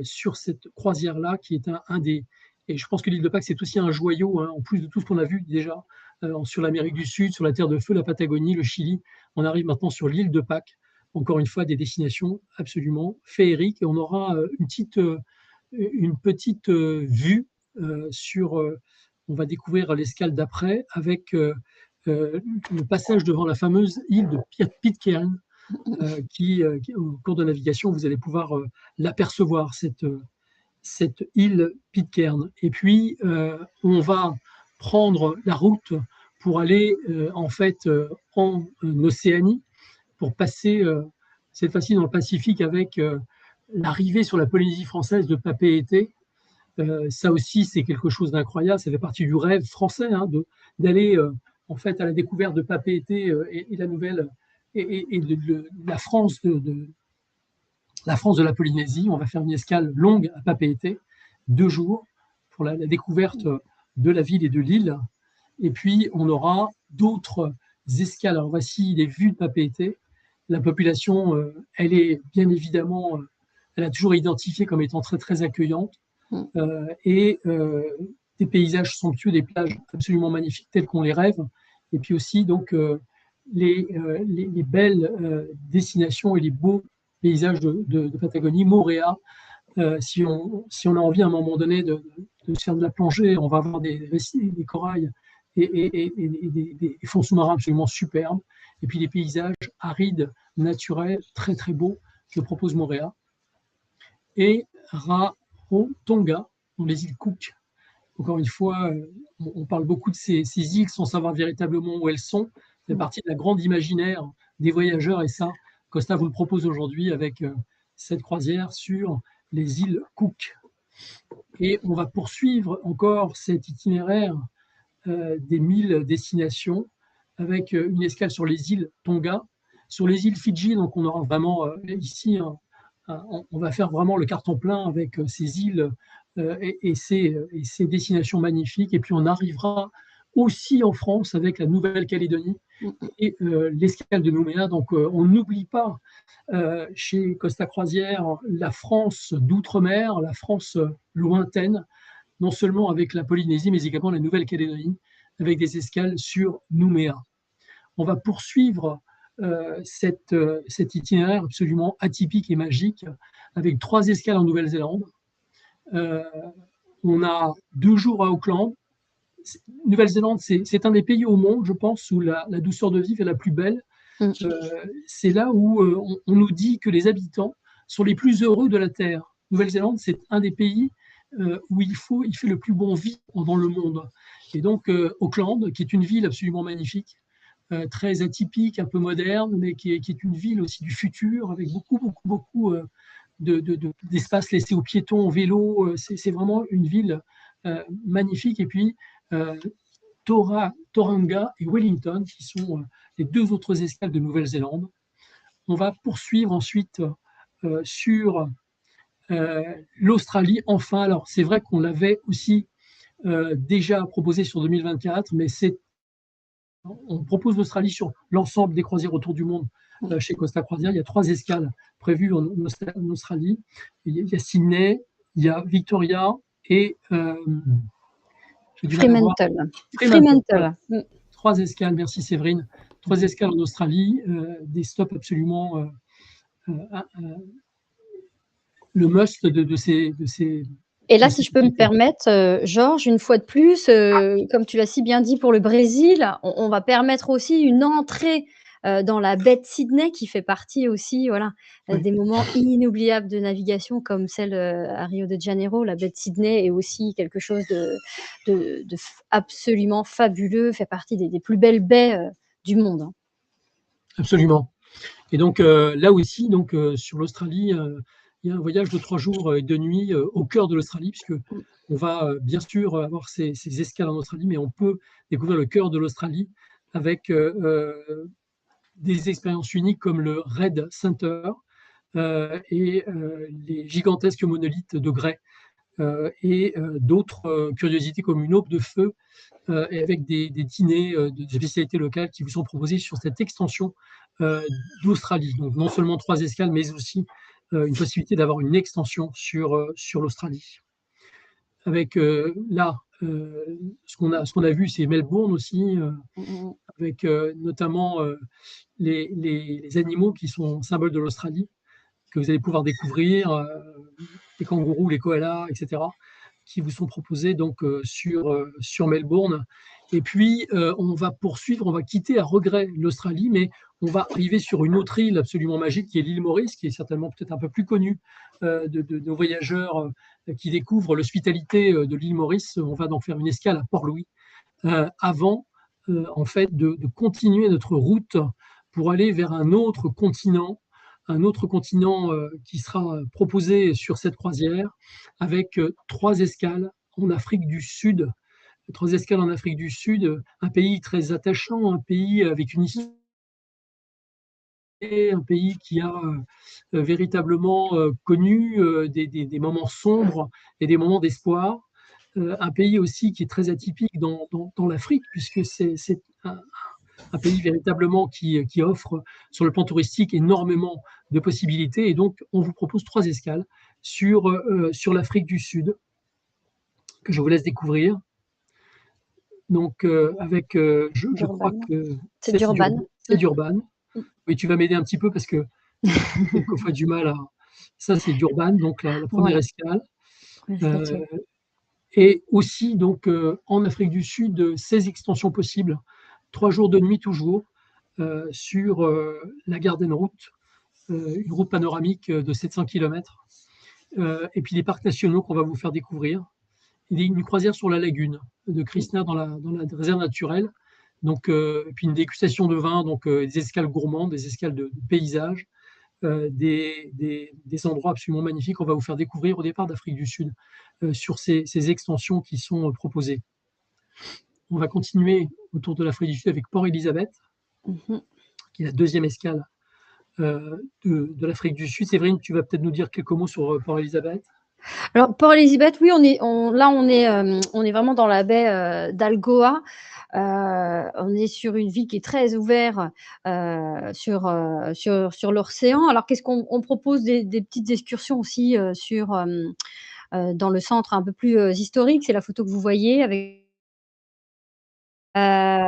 sur cette croisière-là, qui est un des... Et je pense que l'île de Pâques, c'est aussi un joyau, hein, en plus de tout ce qu'on a vu déjà sur l'Amérique du Sud, sur la Terre de Feu, la Patagonie, le Chili. On arrive maintenant sur l'île de Pâques. Encore une fois, des destinations absolument féeriques. Et on aura une petite vue sur... on va découvrir l'escale d'après avec le passage devant la fameuse île de Pitcairn, qui, au cours de navigation, vous allez pouvoir l'apercevoir, cette île Pitcairn. Et puis, on va prendre la route pour aller en fait en Océanie, pour passer cette fois-ci dans le Pacifique avec l'arrivée sur la Polynésie française de Papeete. Ça aussi, c'est quelque chose d'incroyable. Ça fait partie du rêve français d'aller en fait à la découverte de Papeete et la nouvelle et de la France de la Polynésie. On va faire une escale longue à Papeete, 2 jours pour la découverte de la ville et de l'île. Et puis on aura d'autres escales. Alors voici les vues de Papeete. La population, elle est bien évidemment, elle a toujours identifié comme étant très très accueillante. Des paysages somptueux, des plages absolument magnifiques telles qu'on les rêve, et puis aussi donc les belles destinations et les beaux paysages de Patagonie, Moorea. Si on a envie à un moment donné de se faire de la plongée, on va avoir des corails et des fonds sous-marins absolument superbes, et puis des paysages arides, naturels, très très beaux que propose Moorea. Et Rarotonga, dans les îles Cook. Encore une fois, on parle beaucoup de ces îles sans savoir véritablement où elles sont. C'est partie de la grande imaginaire des voyageurs, et ça, Costa vous le propose aujourd'hui avec cette croisière sur les îles Cook. Et on va poursuivre encore cet itinéraire des 1000 destinations avec une escale sur les îles Tonga, sur les îles Fidji. Donc on aura vraiment ici on va faire vraiment le carton plein avec ces îles et ces destinations magnifiques. Et puis on arrivera aussi en France avec la Nouvelle-Calédonie et l'escale de Nouméa. Donc on n'oublie pas chez Costa Croisière la France d'outre-mer, la France lointaine, non seulement avec la Polynésie, mais également la Nouvelle-Calédonie, avec des escales sur Nouméa. On va poursuivre cet itinéraire absolument atypique et magique avec 3 escales en Nouvelle-Zélande, On a 2 jours à Auckland. Nouvelle-Zélande, c'est un des pays au monde, je pense, où la douceur de vivre est la plus belle. Mm. C'est là où on nous dit que les habitants sont les plus heureux de la Terre. Nouvelle-Zélande, c'est un des pays où il fait le plus bon vivre dans le monde. Et donc, Auckland, qui est une ville absolument magnifique, très atypique, un peu moderne, mais qui est une ville aussi du futur, avec beaucoup d'espace laissé aux piétons, aux vélos. C'est vraiment une ville magnifique. Et puis, Tauranga et Wellington, qui sont les 2 autres escales de Nouvelle-Zélande. On va poursuivre ensuite sur l'Australie. Enfin, alors c'est vrai qu'on l'avait aussi déjà proposé sur 2024, mais on propose l'Australie sur l'ensemble des croisières autour du monde chez Costa Croisière. Il y a 3 escales prévues en Australie. Il y a Sydney, il y a Victoria et Fremantle. 3 escales, merci Séverine. 3 escales en Australie, des stops absolument le must de ces. Et là, si je peux me permettre, Georges, une fois de plus, comme tu l'as si bien dit pour le Brésil, on va permettre aussi une entrée dans la baie de Sydney, qui fait partie aussi, voilà, des moments inoubliables de navigation comme celle à Rio de Janeiro. La baie de Sydney est aussi quelque chose de absolument fabuleux, fait partie des plus belles baies du monde. Hein. Absolument. Et donc là aussi, donc sur l'Australie, il y a un voyage de 3 jours et 2 nuits au cœur de l'Australie, puisque on va bien sûr avoir ces escales en Australie, mais on peut découvrir le cœur de l'Australie avec des expériences uniques comme le Red Center et les gigantesques monolithes de grès et d'autres curiosités comme une aube de feu et avec des dîners de spécialités locales qui vous sont proposés sur cette extension d'Australie. Donc non seulement 3 escales, mais aussi une possibilité d'avoir une extension sur l'Australie. Avec là, ce qu'on a vu, c'est Melbourne aussi, avec notamment les animaux qui sont symboles de l'Australie, que vous allez pouvoir découvrir, les kangourous, les koalas, etc., qui vous sont proposés donc sur Melbourne. Et puis, on va poursuivre, on va quitter à regret l'Australie, mais on va arriver sur une autre île absolument magique qui est l'île Maurice, qui est certainement peut-être un peu plus connue de nos voyageurs qui découvrent l'hospitalité de l'île Maurice. On va donc faire une escale à Port-Louis avant, en fait, de continuer notre route pour aller vers un autre continent qui sera proposé sur cette croisière avec 3 escales en Afrique du Sud. 3 escales en Afrique du Sud, un pays très attachant, un pays avec une histoire, un pays qui a véritablement connu des moments sombres et des moments d'espoir. Un pays aussi qui est très atypique dans l'Afrique, puisque c'est un pays véritablement qui offre sur le plan touristique énormément de possibilités. Et donc, on vous propose 3 escales sur l'Afrique du Sud, que je vous laisse découvrir. Donc, avec, je crois que c'est Durban. C'est Durban. Oui, tu vas m'aider un petit peu parce que j'ai quelquefois du mal à. Ça, c'est Durban, donc la première escale. Et aussi, donc, en Afrique du Sud, 16 extensions possibles, 3 jours de nuit toujours, sur la Garden Route, une route panoramique de 700 km. Et puis les parcs nationaux qu'on va vous faire découvrir. Il y a une croisière sur la lagune de Krishna dans la réserve naturelle. Donc, et puis une dégustation de vin, donc des escales gourmandes, des escales de paysages, des endroits absolument magnifiques qu'on va vous faire découvrir au départ d'Afrique du Sud sur ces extensions qui sont proposées. On va continuer autour de l'Afrique du Sud avec Port Elizabeth, qui est la 2e escale de l'Afrique du Sud. Séverine, tu vas peut-être nous dire quelques mots sur Port Elizabeth. Alors, Port Elizabeth, oui, on est vraiment dans la baie d'Algoa. On est sur une ville qui est très ouverte sur l'océan. Alors, qu'est-ce qu'on propose des petites excursions aussi dans le centre un peu plus historique. C'est la photo que vous voyez avec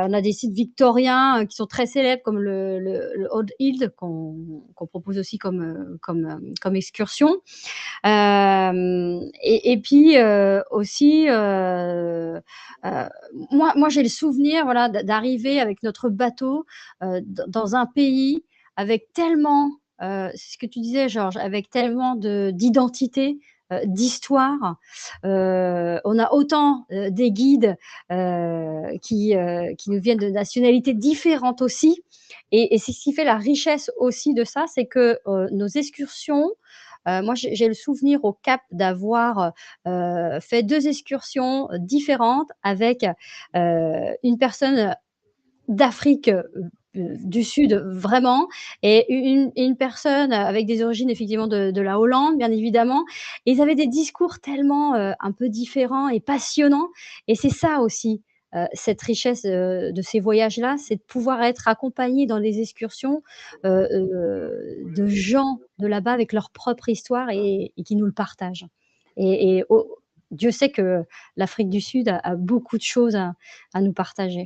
on a des sites victoriens qui sont très célèbres, comme le Old Hill, qu'on propose aussi comme excursion. Et puis aussi, moi j'ai le souvenir, voilà, d'arriver avec notre bateau dans un pays avec tellement, c'est ce que tu disais, Georges, avec tellement d'identité, d'histoire. On a autant des guides qui nous viennent de nationalités différentes aussi. Et c'est ce qui fait la richesse aussi de ça, c'est que nos excursions, moi j'ai le souvenir au Cap d'avoir fait 2 excursions différentes avec une personne d'Afrique du Sud vraiment, et une personne avec des origines effectivement de la Hollande, bien évidemment. Et ils avaient des discours tellement un peu différents et passionnants. Et c'est ça aussi, cette richesse de ces voyages-là, c'est de pouvoir être accompagné dans des excursions de gens de là-bas avec leur propre histoire, et qui nous le partagent. Dieu sait que l'Afrique du Sud a beaucoup de choses à nous partager.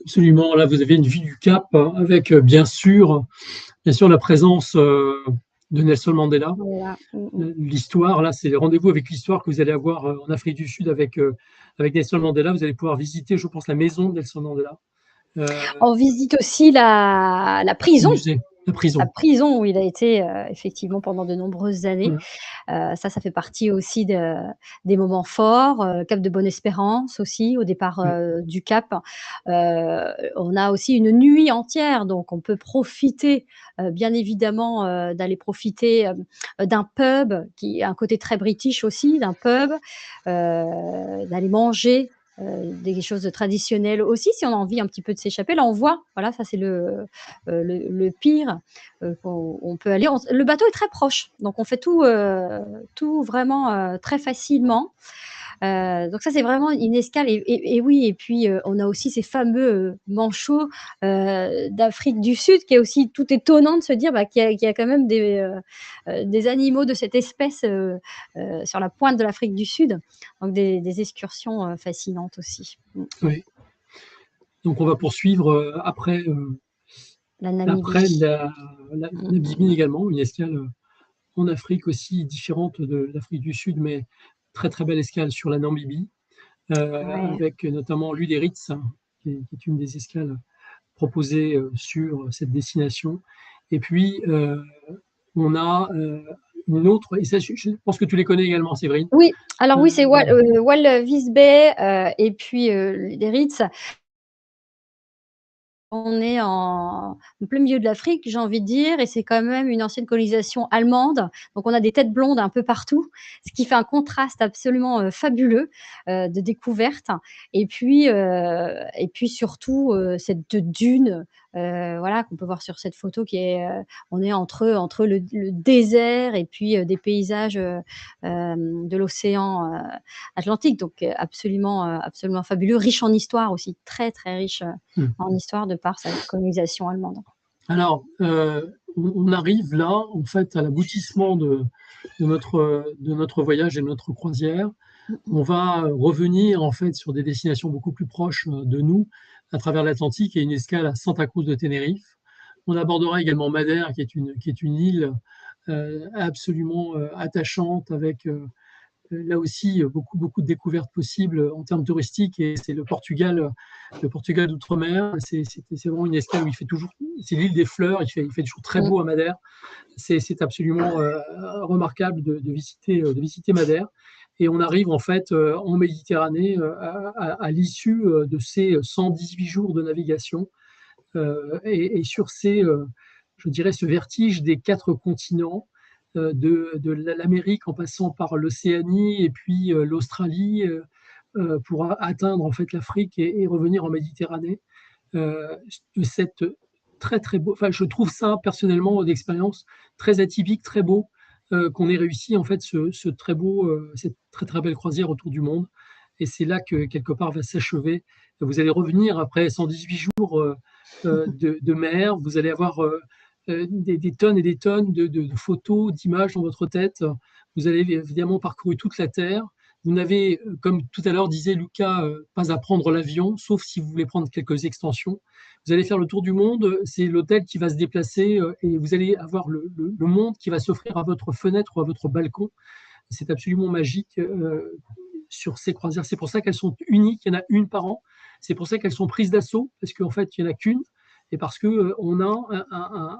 Absolument. Là, vous avez une vue du Cap avec bien sûr la présence de Nelson Mandela. Voilà. L'histoire, là, c'est les rendez-vous avec l'histoire que vous allez avoir en Afrique du Sud avec Nelson Mandela. Vous allez pouvoir visiter, je pense, la maison de Nelson Mandela. On visite aussi la Le prison. musée, la La prison. prison où il a été effectivement pendant de nombreuses années. Voilà. Ça fait partie aussi des moments forts. Cap de Bonne-Espérance aussi, au départ du Cap. On a aussi une nuit entière, donc on peut profiter, bien évidemment, d'aller profiter d'un pub, qui a un côté très british aussi, d'un pub, d'aller manger des choses traditionnelles aussi, si on a envie un petit peu de s'échapper. Là, on voit, voilà, ça c'est le pire qu'on peut aller. Le bateau est très proche, donc on fait tout vraiment très facilement. Donc ça, c'est vraiment une escale. Et oui, et puis on a aussi ces fameux manchots d'Afrique du Sud, qui est aussi tout étonnant de se dire qu'il y a quand même des animaux de cette espèce sur la pointe de l'Afrique du Sud. Donc des excursions fascinantes aussi. Oui. Donc on va poursuivre après La Namibie. la Namibie également, une escale en Afrique aussi différente de l'Afrique du Sud, mais très très belle escale sur la Namibie, Ouais. avec notamment l'Uderitz, qui est une des escales proposées sur cette destination. Et puis on a une autre, et ça, je pense que tu les connais également, Séverine. Oui, alors oui, c'est Walvis Bay et puis l'Uderitz. On est en plein milieu de l'Afrique, j'ai envie de dire, et c'est quand même une ancienne colonisation allemande. Donc on a des têtes blondes un peu partout, ce qui fait un contraste absolument fabuleux de découverte. Et puis surtout cette dune, voilà, qu'on peut voir sur cette photo, qui est, on est entre le désert et puis des paysages de l'océan Atlantique. Donc absolument fabuleux, riche en histoire aussi, très très riche en histoire, de par sa colonisation allemande. Alors, on arrive là, en fait, à l'aboutissement de notre voyage et de notre croisière. On va revenir, en fait, sur des destinations beaucoup plus proches de nous, à travers l'Atlantique, et une escale à Santa Cruz de Tenerife. On abordera également Madère, qui est une île absolument attachante, avec là aussi beaucoup de découvertes possibles en termes touristiques, et c'est le Portugal d'outre-mer. C'est vraiment une escale où il fait toujours, c'est l'île des fleurs, il fait toujours très beau à Madère. C'est absolument remarquable de visiter Madère. Et on arrive en fait en Méditerranée à l'issue de ces 118 jours de navigation, et sur je dirais, ce vertige des 4 continents, de l'Amérique en passant par l'Océanie et puis l'Australie, pour atteindre en fait l'Afrique et revenir en Méditerranée. De cette très très beau, enfin je trouve ça personnellement d'expérience très atypique, très beau, qu'on ait réussi en fait ce très beau, cette très très belle croisière autour du monde. Et c'est là que quelque part va s'achever. Vous allez revenir après 118 jours de mer. Vous allez avoir des tonnes et des tonnes de photos, d'images dans votre tête. Vous avez évidemment parcouru toute la Terre. Vous n'avez, comme tout à l'heure disait Lucas, pas à prendre l'avion, sauf si vous voulez prendre quelques extensions. Vous allez faire le tour du monde, c'est l'hôtel qui va se déplacer et vous allez avoir le monde qui va s'offrir à votre fenêtre ou à votre balcon. C'est absolument magique sur ces croisières. C'est pour ça qu'elles sont uniques, il y en a une par an. C'est pour ça qu'elles sont prises d'assaut, parce qu'en fait, il n'y en a qu'une, et parce qu'on a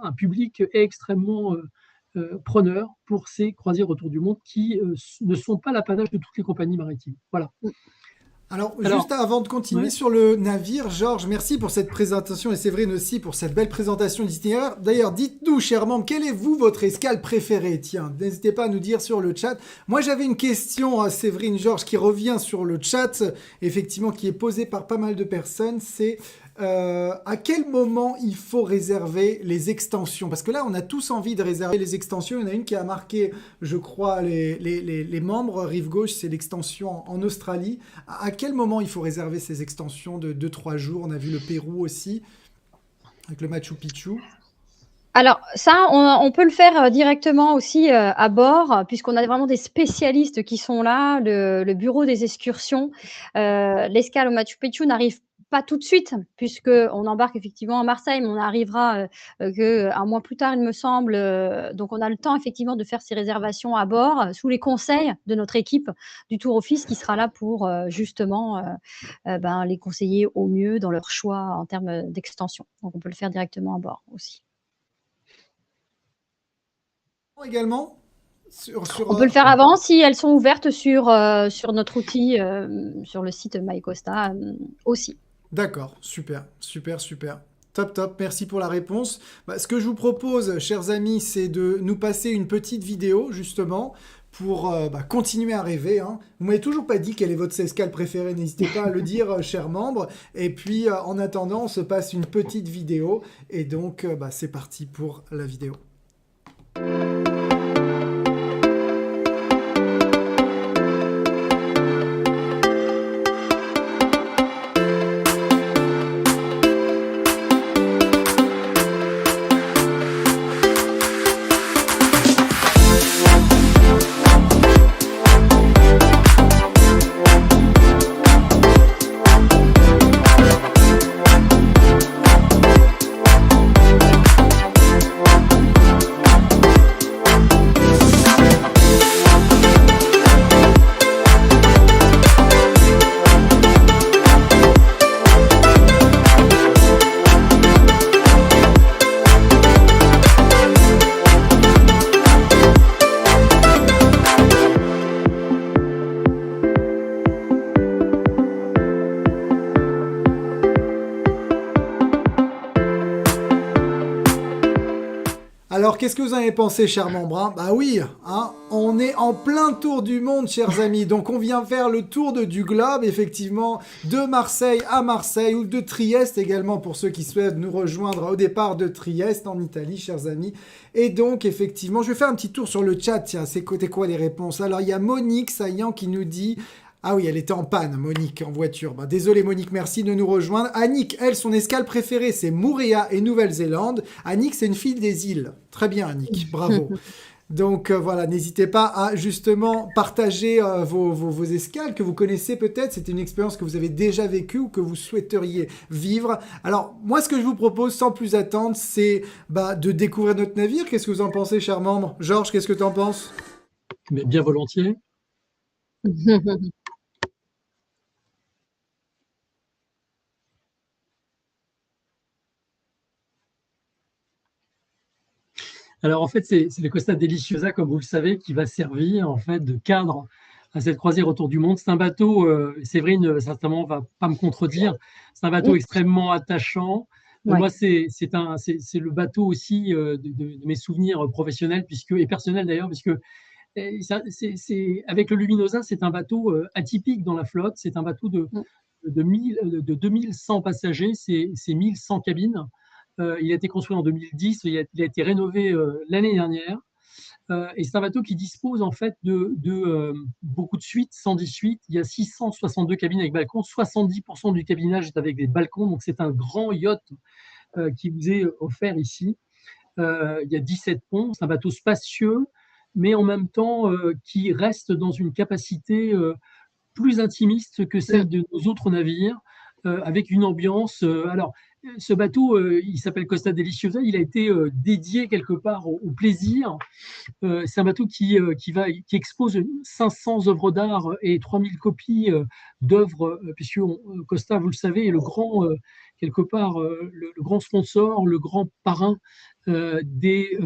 un public extrêmement preneur pour ces croisières autour du monde qui ne sont pas l'apanage de toutes les compagnies maritimes. Voilà. Alors, juste avant de continuer ouais. sur le navire, Georges, merci pour cette présentation et Séverine aussi pour cette belle présentation d'itinéraire. D'ailleurs, dites-nous, chers membres, quelle est votre escale préférée? Tiens, n'hésitez pas à nous dire sur le chat. Moi, j'avais une question à Séverine, Georges, qui revient sur le chat, effectivement, qui est posée par pas mal de personnes. C'est à quel moment il faut réserver les extensions? Parce que là, on a tous envie de réserver les extensions. Il y en a une qui a marqué, je crois, les membres. Rive gauche, c'est l'extension en Australie. À quel moment il faut réserver ces extensions de 2-3 jours? On a vu le Pérou aussi, avec le Machu Picchu. Alors ça, on peut le faire directement aussi à bord, puisqu'on a vraiment des spécialistes qui sont là, le bureau des excursions. L'escale au Machu Picchu n'arrive pas tout de suite, puisqu'on embarque effectivement à Marseille, mais on arrivera qu'un mois plus tard, il me semble. Donc on a le temps effectivement de faire ces réservations à bord, sous les conseils de notre équipe du Tour Office, qui sera là pour justement les conseiller au mieux dans leur choix en termes d'extension. Donc on peut le faire directement à bord aussi. Également On peut le faire avant si elles sont ouvertes sur notre outil, sur le site MyCosta aussi. D'accord, super. Top, merci pour la réponse. Ce que je vous propose, chers amis, c'est de nous passer une petite vidéo, justement, pour continuer à rêver. Hein. Vous m'avez toujours pas dit quelle est votre escale préférée, n'hésitez pas à le dire, chers membres. Et puis, en attendant, on se passe une petite vidéo. Et donc, c'est parti pour la vidéo. Alors, qu'est-ce que vous en avez pensé, chers membres, hein? Bah oui, hein, on est en plein tour du monde, chers amis. Donc, on vient faire le tour du globe, effectivement, de Marseille à Marseille, ou de Trieste également, pour ceux qui souhaitent nous rejoindre au départ de Trieste, en Italie, chers amis. Et donc, effectivement, je vais faire un petit tour sur le chat. Tiens, c'est quoi les réponses? Alors, il y a Monique Saillant qui nous dit... Ah oui, elle était en panne, Monique, en voiture. Désolé, Monique, merci de nous rejoindre. Annick, elle, son escale préférée, c'est Moorea et Nouvelle-Zélande. Annick, c'est une fille des îles. Très bien, Annick, bravo. Donc voilà, n'hésitez pas à justement partager vos escales que vous connaissez peut-être. C'est une expérience que vous avez déjà vécue ou que vous souhaiteriez vivre. Alors, moi, ce que je vous propose, sans plus attendre, c'est de découvrir notre navire. Qu'est-ce que vous en pensez, chers membres? Georges, qu'est-ce que tu en penses? Mais bien volontiers. Alors en fait, c'est le Costa Deliciosa, comme vous le savez, qui va servir en fait de cadre à cette croisière autour du monde. C'est un bateau, Séverine certainement va pas me contredire, c'est un bateau extrêmement attachant. Ouais. Moi, c'est le bateau aussi de mes souvenirs professionnels et personnels d'ailleurs, puisque avec le Luminosa, c'est un bateau atypique dans la flotte. C'est un bateau de 2100 passagers, c'est 1100 cabines. Il a été construit en 2010, il a été rénové l'année dernière. Et c'est un bateau qui dispose en fait de beaucoup de suites, 110 suites. Il y a 662 cabines avec balcon, 70% du cabinage est avec des balcons. Donc c'est un grand yacht qui vous est offert ici. Il y a 17 ponts, c'est un bateau spacieux. mais en même temps qui reste dans une capacité plus intimiste que celle de nos autres navires, avec une ambiance. Alors, ce bateau, il s'appelle Costa Deliciosa, il a été dédié quelque part au plaisir. C'est un bateau qui expose 500 œuvres d'art et 3000 copies d'œuvres, puisque Costa, vous le savez, est le grand, quelque part, le grand sponsor, le grand parrain des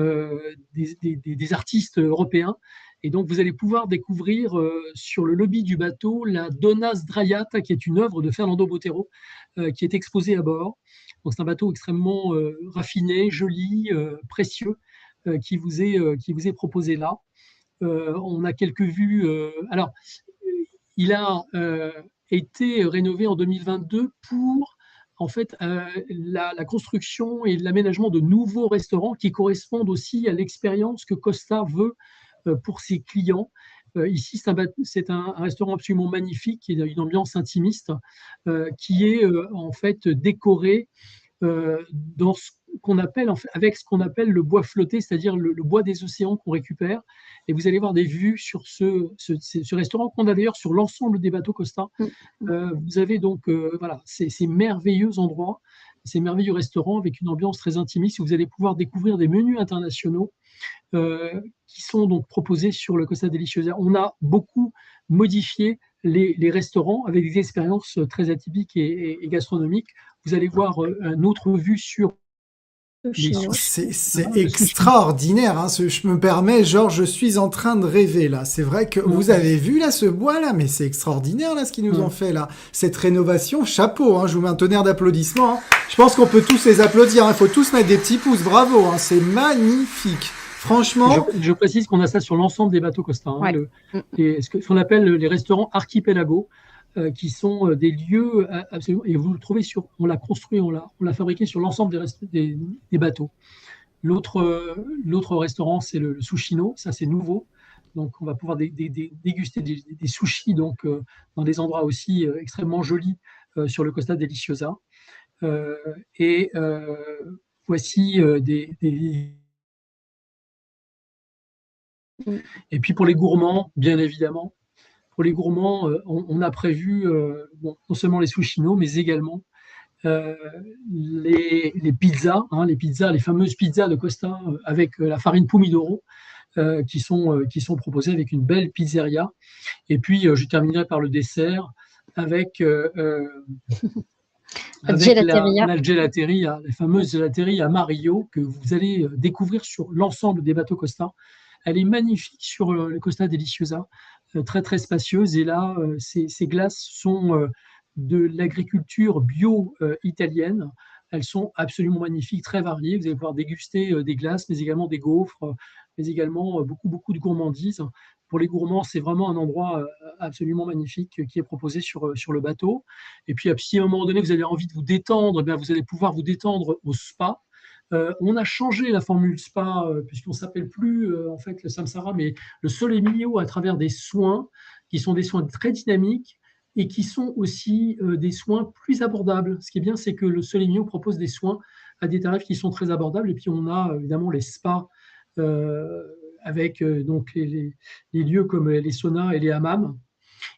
artistes européens. Et donc, vous allez pouvoir découvrir sur le lobby du bateau la Donna Sdraiata, qui est une œuvre de Fernando Botero, qui est exposée à bord. Donc, c'est un bateau extrêmement raffiné, joli, précieux, qui vous est proposé là. On a quelques vues. Alors, il a été rénové en 2022 pour en fait la construction et l'aménagement de nouveaux restaurants qui correspondent aussi à l'expérience que Costa veut pour ses clients. Ici, c'est un restaurant absolument magnifique, qui a une ambiance intimiste, qui est en fait décoré dans ce qu'on appelle, avec ce qu'on appelle le bois flotté, c'est-à-dire le bois des océans qu'on récupère. Et vous allez voir des vues sur ce restaurant qu'on a d'ailleurs sur l'ensemble des bateaux Costa. Vous avez donc voilà, ces merveilleux endroits, ces merveilleux restaurants avec une ambiance très intimiste où vous allez pouvoir découvrir des menus internationaux qui sont donc proposés sur le Costa Deliciosa. On a beaucoup modifié les restaurants avec des expériences très atypiques et gastronomiques. Vous allez voir une autre vue sur c'est extraordinaire, hein, je me permets, Georges, je suis en train de rêver là. C'est vrai que vous avez vu là ce bois là, mais c'est extraordinaire là ce qu'ils nous ont fait là. Cette rénovation, chapeau, hein, je vous mets un tonnerre d'applaudissements. Hein. Je pense qu'on peut tous les applaudir, il faut tous mettre des petits pouces, bravo, hein, c'est magnifique. Franchement. Je précise qu'on a ça sur l'ensemble des bateaux Costa. Hein, ce qu'on appelle les restaurants archipelago. Qui sont des lieux absolument, et vous le trouvez on l'a construit, on l'a fabriqué sur l'ensemble des bateaux. L'autre restaurant, c'est le Sushino, ça c'est nouveau, donc on va pouvoir déguster des sushis donc dans des endroits aussi extrêmement jolis sur le Costa Deliciosa. Voici Et puis pour les gourmands, bien évidemment. Pour les gourmands, on a prévu non seulement les sushinos, mais également les pizzas, hein, les fameuses pizzas de Costa avec la farine pomodoro qui sont proposées avec une belle pizzeria. Et puis, je terminerai par le dessert avec la gelateria, la fameuse gelateria Mario que vous allez découvrir sur l'ensemble des bateaux Costa. Elle est magnifique sur le Costa Deliciosa. Très très spacieuse, et là ces glaces sont de l'agriculture bio italienne. Elles sont absolument magnifiques, très variées. Vous allez pouvoir déguster des glaces, mais également des gaufres, mais également beaucoup de gourmandises. Pour les gourmands, c'est vraiment un endroit absolument magnifique qui est proposé sur le bateau. Et puis si à un moment donné vous avez envie de vous détendre, bien, vous allez pouvoir vous détendre au spa. On a changé la formule spa puisqu'on ne s'appelle plus en fait le Samsara, mais le Sole Mio à travers des soins qui sont des soins très dynamiques et qui sont aussi des soins plus abordables. Ce qui est bien, c'est que le Sole Mio propose des soins à des tarifs qui sont très abordables. Et puis on a évidemment les spas avec donc les lieux comme les saunas et les hammams.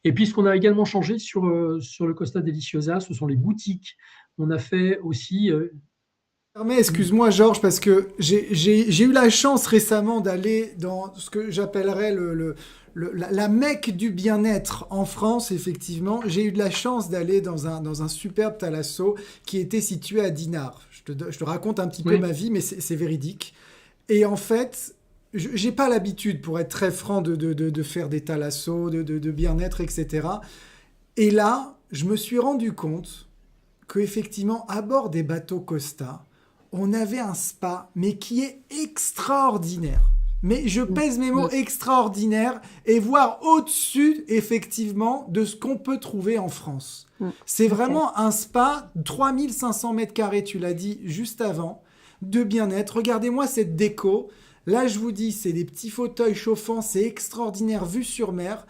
Et puis ce qu'on a également changé sur le Costa Deliciosa, ce sont les boutiques. On a fait aussi excuse-moi Georges, parce que j'ai eu la chance récemment d'aller dans ce que j'appellerais la Mecque du bien-être en France, effectivement. J'ai eu de la chance d'aller dans un superbe thalasso qui était situé à Dinard. Je te raconte un petit peu ma vie, mais c'est véridique. Et en fait, j'ai pas l'habitude, pour être très franc, de faire des thalassos, de bien-être, etc. Et là, je me suis rendu compte qu'effectivement, à bord des bateaux Costa, on avait un spa, mais qui est extraordinaire. Mais je pèse mes mots, extraordinaire, et voire au-dessus, effectivement, de ce qu'on peut trouver en France. C'est vraiment un spa, 3500 mètres carrés, tu l'as dit juste avant, de bien-être. Regardez-moi cette déco. Là, je vous dis, c'est des petits fauteuils chauffants, c'est extraordinaire, vue sur mer.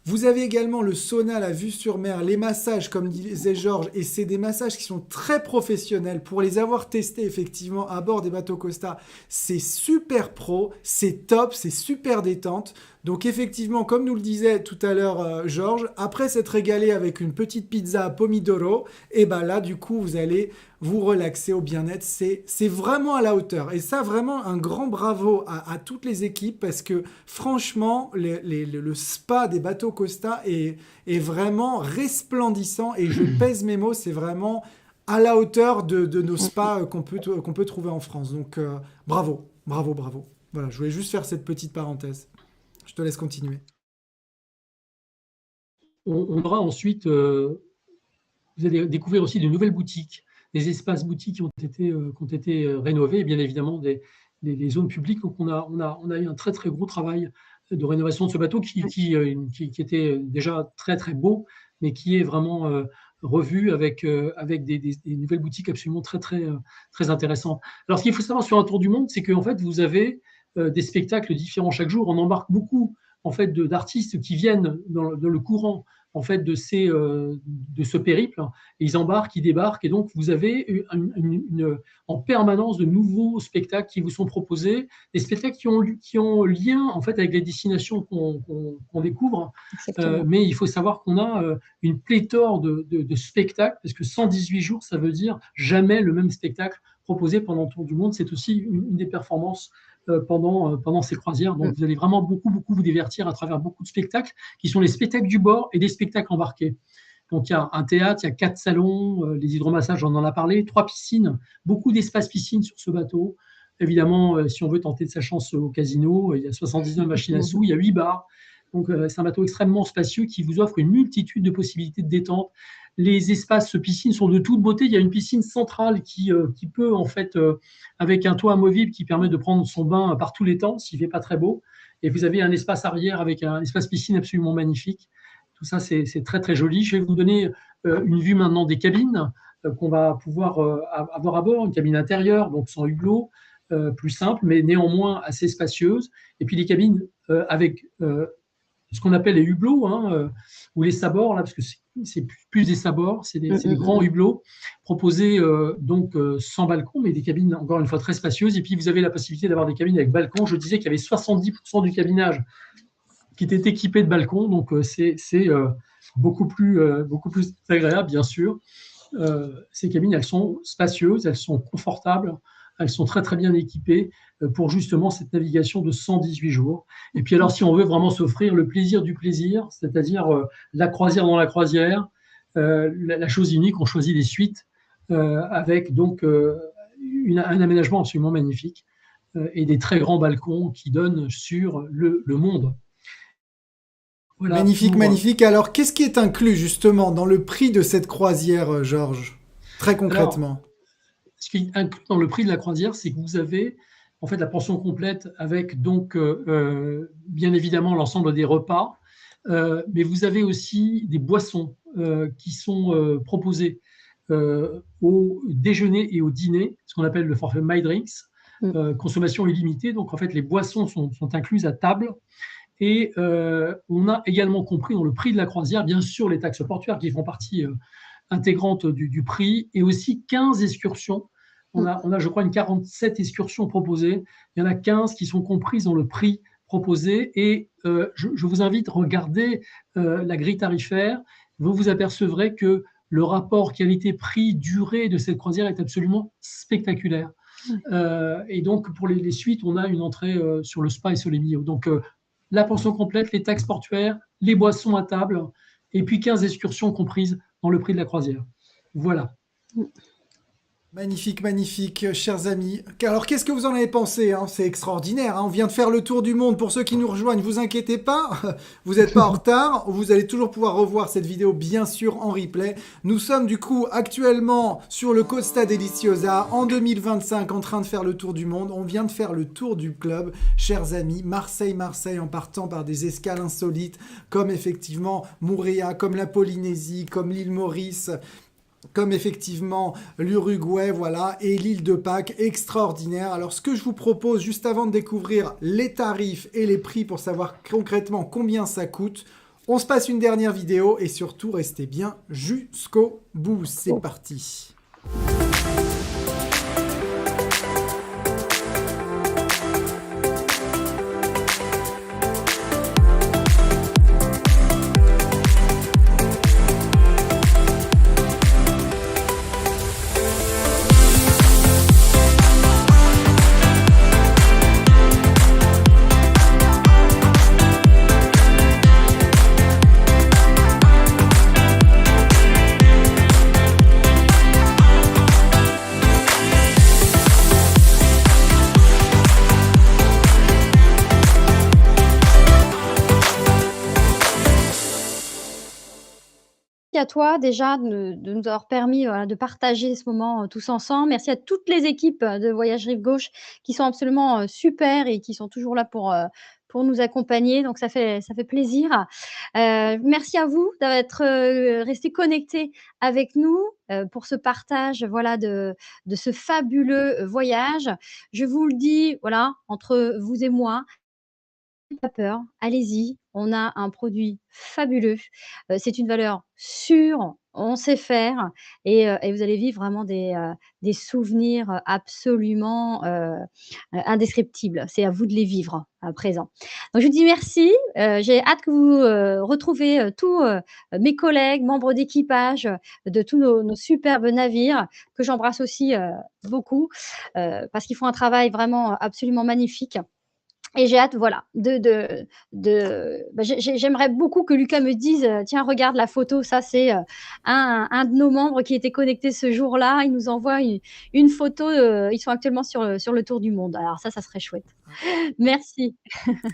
Vous avez également le sauna, la vue sur mer, les massages, comme disait Georges, et c'est des massages qui sont très professionnels. Pour les avoir testés effectivement à bord des bateaux Costa, c'est super pro, c'est top, c'est super détente. Donc effectivement, comme nous le disait tout à l'heure Georges, après s'être régalé avec une petite pizza à pomodoro, et ben là du coup vous allez vous relaxer au bien-être. C'est vraiment à la hauteur. Et ça, vraiment un grand bravo à toutes les équipes parce que franchement, le spa des bateaux Costa est vraiment resplendissant et je pèse mes mots, c'est vraiment à la hauteur de nos spas qu'on peut trouver en France. Donc bravo, bravo, bravo. Voilà, je voulais juste faire cette petite parenthèse. Je te laisse continuer. On aura ensuite, vous allez découvrir aussi de nouvelles boutiques, des espaces boutiques qui ont été rénovés, et bien évidemment des zones publiques. Donc on a eu un très très gros travail de rénovation de ce bateau qui était déjà très très beau, mais qui est vraiment revu avec des nouvelles boutiques absolument très très très intéressantes. Alors ce qu'il faut savoir sur un tour du monde, c'est qu'en fait vous avez des spectacles différents chaque jour. On embarque beaucoup en fait d'artistes qui viennent dans le courant en fait de ce périple. Et ils embarquent, ils débarquent, et donc vous avez en permanence de nouveaux spectacles qui vous sont proposés, des spectacles qui ont lien en fait avec les destinations qu'on découvre. Mais il faut savoir qu'on a une pléthore de spectacles, parce que 118 jours, ça veut dire jamais le même spectacle proposé pendant le tour du monde. C'est aussi une des performances pendant ces croisières. Donc, vous allez vraiment beaucoup vous divertir à travers beaucoup de spectacles qui sont les spectacles du bord et des spectacles embarqués. Donc, il y a un théâtre, il y a 4 salons, les hydromassages, on en a parlé, 3 piscines, beaucoup d'espaces piscines sur ce bateau. Évidemment, si on veut tenter de sa chance au casino, il y a 79 machines à sous, il y a 8 bars. Donc, c'est un bateau extrêmement spacieux qui vous offre une multitude de possibilités de détente. Les espaces piscines sont de toute beauté. Il y a une piscine centrale qui peut, en fait, avec un toit amovible qui permet de prendre son bain par tous les temps, s'il ne fait pas très beau. Et vous avez un espace arrière avec un espace piscine absolument magnifique. Tout ça, c'est très, très joli. Je vais vous donner une vue maintenant des cabines qu'on va pouvoir avoir à bord. Une cabine intérieure, donc sans hublot, plus simple, mais néanmoins assez spacieuse. Et puis des cabines avec ce qu'on appelle les hublots, ou les sabords, là, parce que c'est plus des sabords, c'est des grands hublots proposés donc sans balcon, mais des cabines encore une fois très spacieuses. Et puis vous avez la possibilité d'avoir des cabines avec balcon. Je disais qu'il y avait 70% du cabinage qui était équipé de balcons, donc c'est beaucoup plus agréable, bien sûr. Ces cabines, elles sont spacieuses, elles sont confortables, elles sont très très bien équipées pour justement cette navigation de 118 jours. Et puis alors, si on veut vraiment s'offrir le plaisir du plaisir, c'est-à-dire la croisière dans la croisière, la chose unique, on choisit les suites avec donc un aménagement absolument magnifique et des très grands balcons qui donnent sur le monde. Voilà, magnifique. Alors, qu'est-ce qui est inclus justement dans le prix de cette croisière, Georges? Très concrètement. Alors, ce qui est inclus dans le prix de la croisière, c'est que vous avez en fait la pension complète avec donc bien évidemment l'ensemble des repas, mais vous avez aussi des boissons qui sont proposées au déjeuner et au dîner, ce qu'on appelle le forfait My Drinks, consommation illimitée. Donc en fait les boissons sont incluses à table. Et on a également compris dans le prix de la croisière, bien sûr, les taxes portuaires qui font partie intégrante du prix, et aussi 15 excursions. On a, je crois, une 47 excursions proposées. Il y en a 15 qui sont comprises dans le prix proposé. Et je vous invite à regarder la grille tarifaire. Vous vous apercevrez que le rapport qualité-prix-durée de cette croisière est absolument spectaculaire. Et donc, pour les suites, on a une entrée sur le spa et sur les milieux. Donc, la pension complète, les taxes portuaires, les boissons à table, et puis 15 excursions comprises dans le prix de la croisière. Voilà. Magnifique, chers amis. Alors, qu'est-ce que vous en avez pensé? C'est extraordinaire. On vient de faire le tour du monde. Pour ceux qui nous rejoignent, vous inquiétez pas, vous n'êtes pas en retard. Vous allez toujours pouvoir revoir cette vidéo, bien sûr, en replay. Nous sommes du coup actuellement sur le Costa Deliciosa en 2025, en train de faire le tour du monde. On vient de faire le tour du club, chers amis. Marseille, en partant par des escales insolites, comme effectivement Moorea, comme la Polynésie, comme l'île Maurice, comme effectivement l'Uruguay, voilà, et l'île de Pâques, extraordinaire. Alors, ce que je vous propose, juste avant de découvrir les tarifs et les prix pour savoir concrètement combien ça coûte, On se passe une dernière vidéo et surtout, restez bien jusqu'au bout. C'est parti. À toi déjà de nous avoir permis voilà, de partager ce moment tous ensemble. Merci à toutes les équipes de Voyage Rive Gauche qui sont absolument super et qui sont toujours là pour nous accompagner. Donc, ça fait plaisir. Merci à vous d'être restés connectés avec nous pour ce partage voilà, de ce fabuleux voyage. Je vous le dis, voilà, entre vous et moi, pas peur, allez-y, on a un produit fabuleux, c'est une valeur sûre, on sait faire et vous allez vivre vraiment des souvenirs absolument, indescriptibles. C'est à vous de les vivre à présent. Donc je vous dis merci, j'ai hâte que vous, retrouviez, tous, mes collègues, membres d'équipage, de tous nos superbes navires que j'embrasse aussi, beaucoup, parce qu'ils font un travail vraiment absolument magnifique. Et j'ai hâte, voilà, j'aimerais beaucoup que Lucas me dise, «Tiens, regarde la photo, ça c'est, un de nos membres qui était connecté ce jour-là. Il nous envoie une photo, ils sont actuellement sur le tour du monde». Alors ça serait chouette. Merci.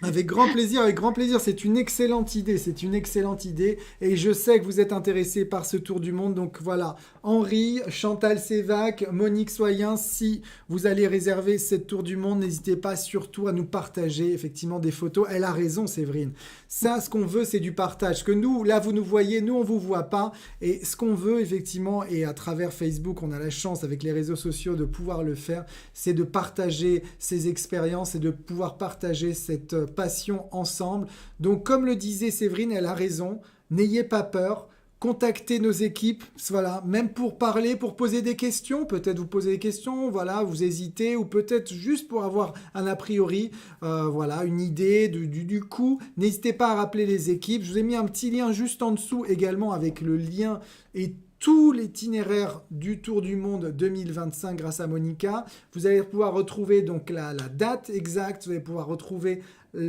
Avec grand plaisir, avec grand plaisir. C'est une excellente idée, c'est une excellente idée. Et je sais que vous êtes intéressés par ce tour du monde. Donc voilà, Henri, Chantal Sévac, Monique Soyen, si vous allez réserver cette tour du monde, n'hésitez pas surtout à nous partager effectivement des photos. Elle a raison, Séverine. Ça, ce qu'on veut, c'est du partage. Que nous, là, vous nous voyez, nous, on vous voit pas. Et ce qu'on veut, effectivement, et à travers Facebook, on a la chance avec les réseaux sociaux de pouvoir le faire, c'est de partager ces expériences et de pouvoir partager cette passion ensemble. Donc, comme le disait Séverine, elle a raison. N'ayez pas peur. Contactez nos équipes, voilà, même pour parler, pour poser des questions, peut-être vous posez des questions, voilà, vous hésitez, ou peut-être juste pour avoir un a priori, voilà, une idée du coup, n'hésitez pas à rappeler les équipes. Je vous ai mis un petit lien juste en dessous également avec le lien et tout l'itinéraire du Tour du Monde 2025 grâce à Monica. Vous allez pouvoir retrouver donc la date exacte, vous allez pouvoir retrouver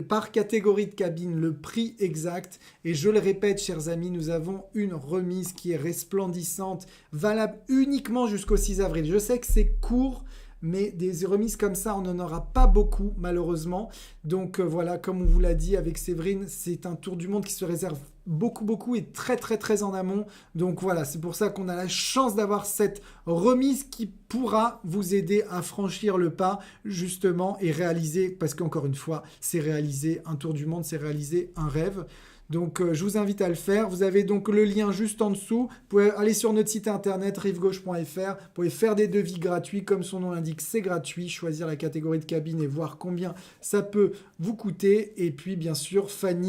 par catégorie de cabine le prix exact. Et je le répète, chers amis, nous avons une remise qui est resplendissante, valable uniquement jusqu'au 6 avril. Je sais que c'est court, mais des remises comme ça, on n'en aura pas beaucoup, malheureusement. Donc voilà, comme on vous l'a dit avec Séverine, c'est un tour du monde qui se réserve beaucoup et très en amont. Donc voilà, c'est pour ça qu'on a la chance d'avoir cette remise qui pourra vous aider à franchir le pas, justement, et réaliser, parce qu'encore une fois, c'est réaliser un tour du monde, c'est réaliser un rêve. Donc, je vous invite à le faire. Vous avez donc le lien juste en dessous. Vous pouvez aller sur notre site internet rivegauche.fr. Vous pouvez faire des devis gratuits. Comme son nom l'indique, c'est gratuit. Choisir la catégorie de cabine et voir combien ça peut vous coûter. Et puis, bien sûr, Fanny